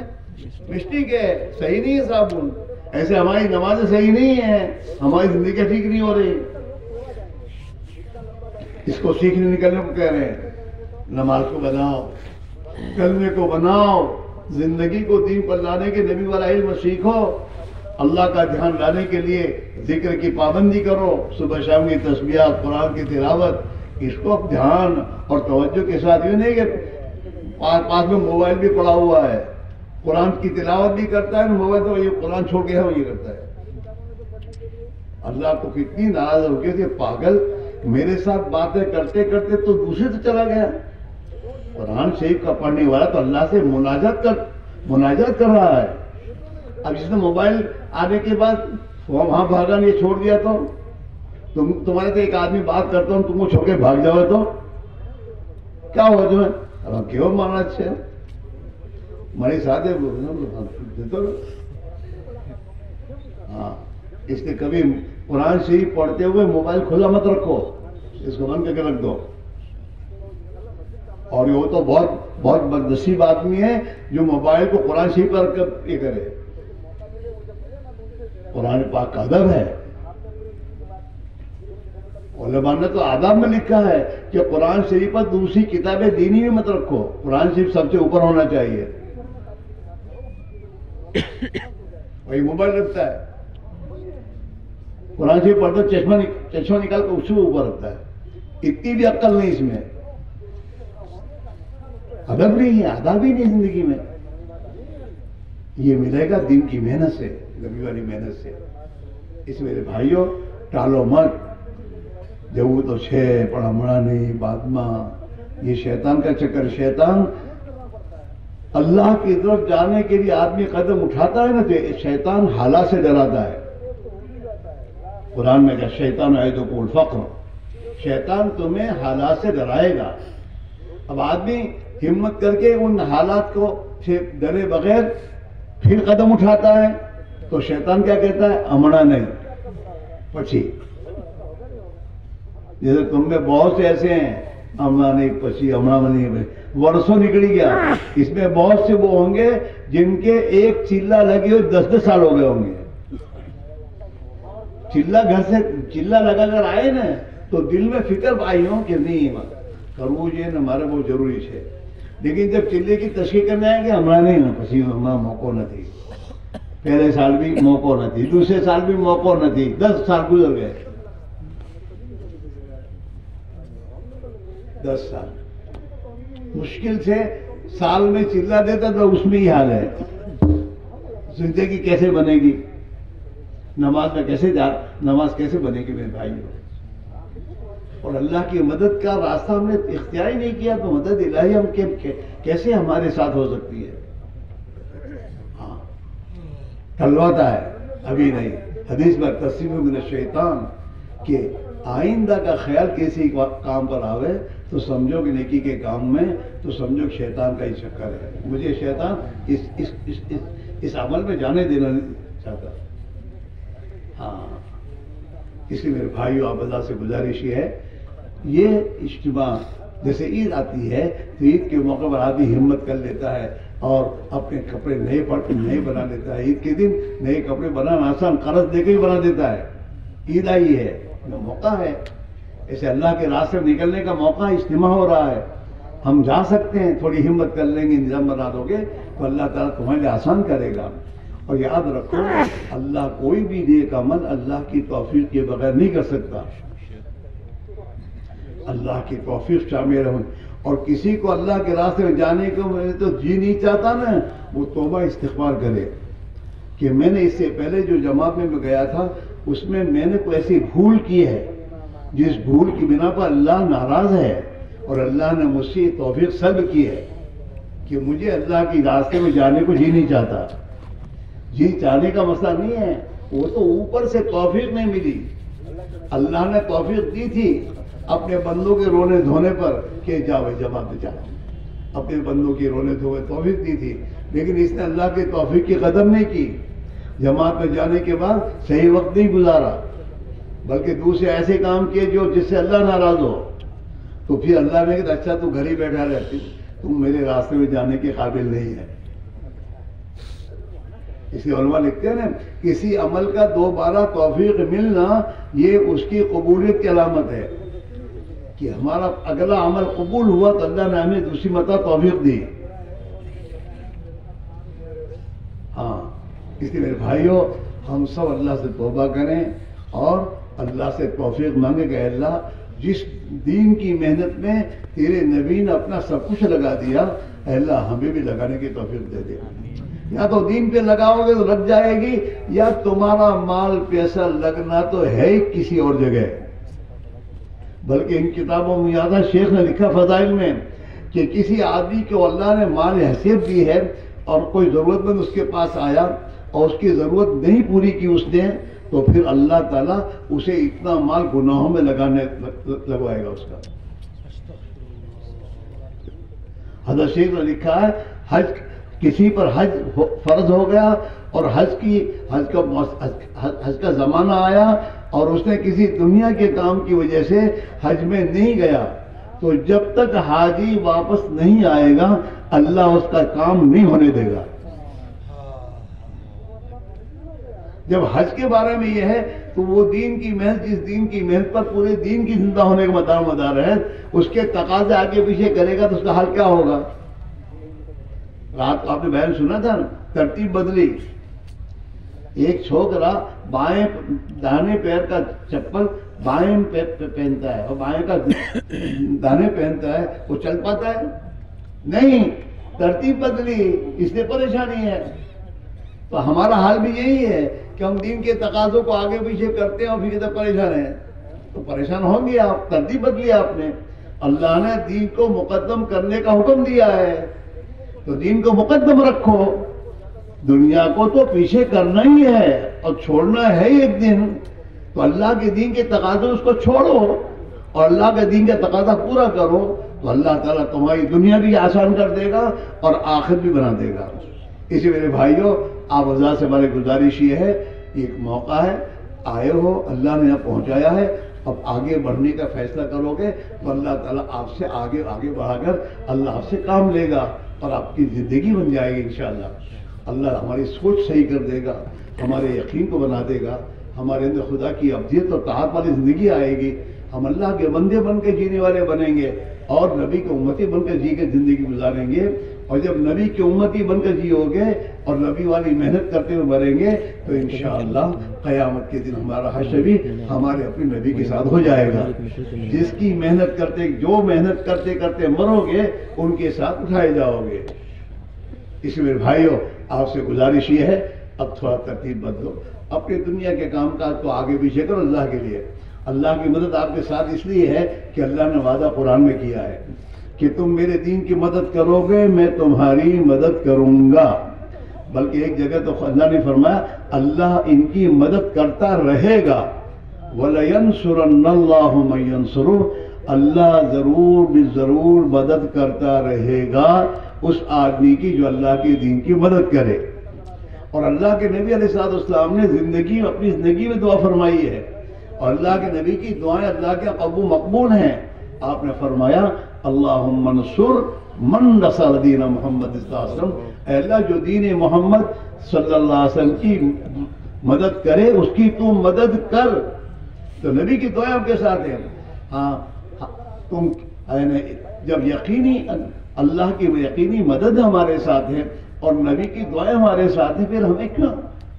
A: مسٹک ہے، صحیح نہیں ہے صابن. ایسے ہماری نمازیں صحیح نہیں ہیں، ہماری زندگی ٹھیک نہیں ہو رہی. اس کو سیکھنے نکلنے کو کہہ رہے ہیں. نماز کو بناؤ، کلمے کو بناؤ، زندگی کو دین پر لانے کے نبی والا علم سیکھو، اللہ کا دھیان لانے کے لیے ذکر کی پابندی کرو، صبح شام کی تسبیحات، قرآن کی تلاوت. اس کو اب دھیان اور توجہ کے ساتھ یہ نہیں کہ پاس میں موبائل بھی پڑا ہوا ہے، قرآن کی تلاوت بھی کرتا ہے، موبائل تو یہ قرآن چھوڑ کے یہ کرتا ہے. اللہ کو کتنی ناراض ہو گئی تھی، پاگل میرے ساتھ باتیں کرتے کرتے تو دوسرے سے چلا گیا. قرآن شریف کا پڑھنے والا تو اللہ سے مناجات کر رہا ہے. اب جس نے موبائل آنے کے بعد وہاں بھاگا نہیں، چھوڑ دیا تو تمہارے تو ایک آدمی بات کرتا ہوں، تم کو چھوڑ کے بھاگ جاؤ تو کیا ہوا جو ہے؟ کیوں مارنا اچھا ہے ہمارے ساتھ ہے. ہاں، اس نے کبھی قرآن شریف پڑھتے ہوئے موبائل کھلا مت رکھو، اس کو بند کر کے رکھ دو. اور یہ تو بہت بدنصیب آدمی ہے جو موبائل کو قرآن شریف پر رکھ کر یہ کرے. قرآن پاک کا ادب ہے. علماء نے تو آداب میں لکھا ہے کہ قرآن شریف پر دوسری کتابیں دینی بھی مت رکھو، قرآن شریف سب سے اوپر ہونا چاہیے. وہی موبائل رکھتا ہے، قرآن شریف پڑھتا چشمہ نکال کر اس سے اوپر رکھتا ہے. اتنی بھی عقل نہیں اس میں، ادب نہیں ہے، آداب ہی نہیں زندگی میں. یہ ملے گا دین کی محنت سے، نبی والی محنت سے. اس میرے بھائیوں ٹالو مت، جب وہ تو پڑھا مڑا نہیں بعد میں. یہ شیطان کا چکر. شیطان اللہ کی طرف جانے کے لیے آدمی قدم اٹھاتا ہے نا تو شیطان حالات سے ڈراتا ہے. قرآن میں کہا شیطان یعدکم الفقر، شیطان تمہیں حالات سے ڈرائے گا. اب آدمی ہمت کر کے ان حالات کو ڈرے بغیر پھر قدم اٹھاتا ہے تو شیطان کیا کہتا ہے؟ امڑا نہیں پچھی. جیسے تم میں بہت سے ایسے ہیں، امڑا نہیں پچھی، امڑا نہیں، ورسوں نکلی گیا. اس میں بہت سے وہ ہوں گے جن کے ایک چلہ لگے ہوئے 10 سال ہو گئے ہوں گے. گھر سے چلہ لگا کر آئے نا تو دل میں فکر آئی ہوں کہ نہیں کروں یہ ہمارے بہت ضروری ہے. لیکن جب چلے کی تشکیل کرنے آئیں گے ہمارا نہیں نا پسی، ہمارا موقع نہ تھی. پہلے سال بھی موقع نہ تھی، دوسرے سال بھی موقع نہ تھی، 10 سال گزر گئے. 10 سال مشکل سے سال میں چلہ دیتا تو اس میں ہی حال ہے. زندگی کیسے بنے گی؟ نماز کیسے بنے گی میرے بھائیوں؟ اور اللہ کی مدد کا راستہ ہم نے اختیار ہی نہیں کیا تو مدد الہی ہم کیسے ہمارے ساتھ ہو سکتی ہے؟ ہاں ٹلواتا ہے، ابھی نہیں. حدیث میں تسلیم من الشیطان کہ آئندہ کا خیال کسی کام پر آوے تو سمجھو کہ نیکی کے کام میں تو سمجھو کہ شیطان کا ہی چکر ہے. مجھے شیطان اس عمل میں جانے دینا نہیں چاہتا. ہاں، اس لیے میرے بھائیو، آپ اللہ سے گزارش یہ ہے، یہ اجتماع جیسے عید آتی ہے تو عید کے موقع پر آدمی ہمت کر لیتا ہے اور اپنے کپڑے نئے بنا لیتا ہے. عید کے دن نئے کپڑے بنانا آسان، قرض دے کے ہی بنا دیتا ہے. عید آئی ہے، موقع ہے، ایسے اللہ کے راستے میں نکلنے کا موقع اجتماع ہو رہا ہے. ہم جا سکتے ہیں، تھوڑی ہمت کر لیں گے، نظام بنا دو گے تو اللہ تعالیٰ تمہارے لیے آسان کرے گا. اور یاد رکھو، اللہ کوئی بھی نیک عمل اللہ کی توفیق کے بغیر نہیں کر سکتا. اللہ کی توفیق شامل ہوں. اور کسی کو اللہ کے راستے میں جانے کو میں تو جی نہیں چاہتا نا، وہ توبہ استغفار کرے کہ میں نے اس سے پہلے جو جماعت میں گیا تھا اس میں نے کوئی ایسی بھول کی ہے جس بھول کی بنا پر اللہ ناراض ہے اور اللہ نے مجھ سے توفیق سلب کی ہے کہ مجھے اللہ کی راستے میں جانے کو جی نہیں چاہتا. جی چاہنے کا مسئلہ نہیں ہے، وہ تو اوپر سے توفیق نہیں ملی. اللہ نے توفیق دی تھی اپنے بندوں کے رونے دھونے پر کہ جا بھائی جماعت میں جا. اپنے بندوں کے رونے دھونے توفیق دی تھی، لیکن اس نے اللہ کے توفیق کی قدر نہیں کی. جماعت میں جانے کے بعد صحیح وقت نہیں گزارا، بلکہ دوسرے ایسے کام کیے جس سے اللہ ناراض ہو. تو پھر اللہ نے کہا اچھا تو گھر ہی بیٹھا رہتی، تم میرے راستے میں جانے کے قابل نہیں ہے. اس لیے علماء لکھتے ہیں نا، کسی عمل کا دوبارہ توفیق ملنا یہ اس کی قبولیت کی علامت ہے کہ ہمارا اگلا عمل قبول ہوا تو اللہ نے ہمیں دوسری مرتبہ توفیق دی. ہاں، اس لیے میرے بھائیوں، ہم سب اللہ سے توبہ کریں اور اللہ سے توفیق مانگے کہ اللہ جس دین کی محنت میں تیرے نبی نے اپنا سب کچھ لگا دیا، اے اللہ ہمیں بھی لگانے کی توفیق دے دے. یا تو دین پہ لگاؤ گے تو لگ جائے گی، یا تمہارا مال پیسہ لگنا تو ہے ہی کسی اور جگہ. بلکہ ان کتابوں میں یاد ہے شیخ نے لکھا فضائل میں کہ کسی آدمی کو اللہ نے مال حیثیت دی ہے اور کوئی ضرورت مند اس کے پاس آیا اور اس کی ضرورت نہیں پوری کی اس نے، تو پھر اللہ تعالیٰ اسے اتنا مال گناہوں میں لگوائے گا اس کا. حضرت شیخ نے لکھا ہے حج کسی پر حج فرض ہو گیا اور حج کا زمانہ آیا اور اس نے کسی دنیا کے کام کی وجہ سے حج میں نہیں گیا، تو جب تک حاجی واپس نہیں آئے گا اللہ اس کا کام نہیں ہونے دے گا. جب حج کے بارے میں یہ ہے تو وہ دین کی محنت، جس دین کی محنت پر پورے دین کی زندہ ہونے کا مدار ہے، اس کے تقاضے آگے پیچھے کرے گا تو اس کا حال کیا ہوگا؟ رات کو آپ نے بیان سنا تھا نا، ترتیب بدلی. ایک چھوکرا دانے پیر کا چپل بائیں پہنتا ہے اور بائیں کا دانے پہنتا ہے، وہ چل پاتا ہے؟ نہیں، ترتیب بدلی، اس لیے پریشانی ہے. تو ہمارا حال بھی یہی ہے کہ ہم دین کے تقاضوں کو آگے پیچھے کرتے ہیں اور پھر ادھر پریشان ہیں. تو پریشان ہوں گے آپ، ترتیب بدلی آپ نے. اللہ نے دین کو مقدم کرنے کا حکم دیا ہے تو دین کو مقدم رکھو. دنیا کو تو پیچھے کرنا ہی ہے اور چھوڑنا ہے ایک دن. تو اللہ کے دین کے تقاضے اس کو چھوڑو اور اللہ کے دین کا تقاضا پورا کرو تو اللہ تعالیٰ تمہاری دنیا بھی آسان کر دے گا اور آخرت بھی بنا دے گا. اسی میرے بھائیوں، آپ اللہ سے ہماری گزارش یہ ہے، ایک موقع ہے، آئے ہو، اللہ نے یہاں پہنچایا ہے، اب آگے بڑھنے کا فیصلہ کرو گے تو اللہ تعالیٰ آپ سے آگے بڑھا کر اللہ آپ سے کام لے گا اور آپ کی زندگی بن جائے گی انشاءاللہ. اللہ ہماری سوچ صحیح کر دے گا، ہمارے یقین کو بنا دے گا، ہمارے اندر خدا کی ابدیت اور طاعت والی زندگی آئے گی. ہم اللہ کے بندے بن کے جینے والے بنیں گے اور نبی کے امتی بن کر جی کے زندگی گزاریں گے. اور جب نبی کے امتی بن کر جیو گے اور نبی والی محنت کرتے ہوئے مریں گے تو انشاءاللہ قیامت کے دن ہمارا حشر بھی ہمارے اپنے نبی کے ساتھ ہو جائے گا. جس کی محنت کرتے کرتے مرو گے ان کے ساتھ اٹھائے جاؤ گے. اس میرے بھائیوں، آپ سے گزارش یہ ہے، اب تھوڑا ترتیب بدلو، اپنی دنیا کے کام کاج کو آگے پیچھے کرو اللہ کے لیے. اللہ کی مدد آپ کے ساتھ اس لیے ہے کہ اللہ نے وعدہ قرآن میں کیا ہے کہ تم میرے دین کی مدد کرو گے میں تمہاری مدد کروں گا. بلکہ ایک جگہ تو اللہ نے فرمایا اللہ ان کی مدد کرتا رہے گا. وَلَيَنْصُرَنَّ اللَّهُ مَن يَنْصُرُهُ، اللہ ضرور ضرور مدد کرتا رہے گا اس آدمی کی جو اللہ کے دین کی مدد کرے. اور اللہ کے نبی علیہ السلام نے اپنی زندگی میں دعا فرمائی ہے، اور اللہ کے نبی کی دعائیں اللہ کے قبول مقبول ہیں. آپ نے فرمایا اللہم انصر من نصر دین محمد صلی اللہ علیہ وسلم، اے اللہ جو دین محمد صلی اللہ علیہ وسلم کی مدد کرے اس کی تو مدد کر. تو نبی کی دعائیں آپ کے ساتھ ہیں. ہاں تم جب یقینی اللہ کی یقینی مدد ہمارے ساتھ ہے اور نبی کی دعائیں ہمارے ساتھ ہیں، پھر ہمیں کیوں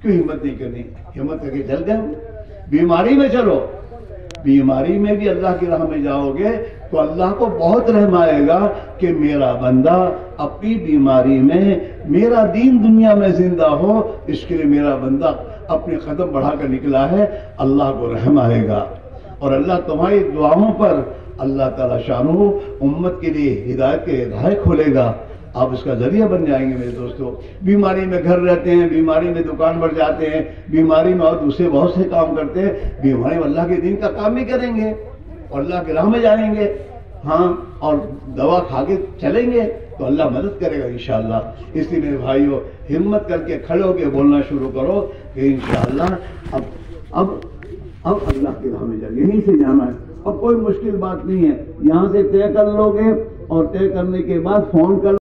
A: ہمت نہیں کرنی؟ ہمت کر کے چل گئے. بیماری میں چلو، بیماری میں بھی اللہ کی راہ میں جاؤ گے تو اللہ کو بہت رحم آئے گا کہ میرا بندہ اپنی بیماری میں میرا دین دنیا میں زندہ ہو، اس کے لیے میرا بندہ اپنے قدم بڑھا کر نکلا ہے. اللہ کو رحم آئے گا اور اللہ تمہاری دعاؤں پر اللہ تعالیٰ شانہ امت کے لیے ہدایت کے راہ کھولے گا. آپ اس کا ذریعہ بن جائیں گے میرے دوستو. بیماری میں گھر رہتے ہیں، بیماری میں دکان پر جاتے ہیں، بیماری میں اور دوسرے بہت سے کام کرتے ہیں، بیماری میں اللہ کے دین کا کام بھی کریں گے اور اللہ کے راہ میں جائیں گے. ہاں اور دوا کھا کے چلیں گے تو اللہ مدد کرے گا انشاءاللہ. اس لیے میرے بھائیو ہمت کر کے کھڑے ہو کے بولنا شروع کرو کہ انشاءاللہ اب اللہ کے راہ میں جائیں گے. یہیں سے جانا ہے اور کوئی مشکل بات نہیں ہے. یہاں سے طے کر لو گے اور طے کرنے کے بعد فون کر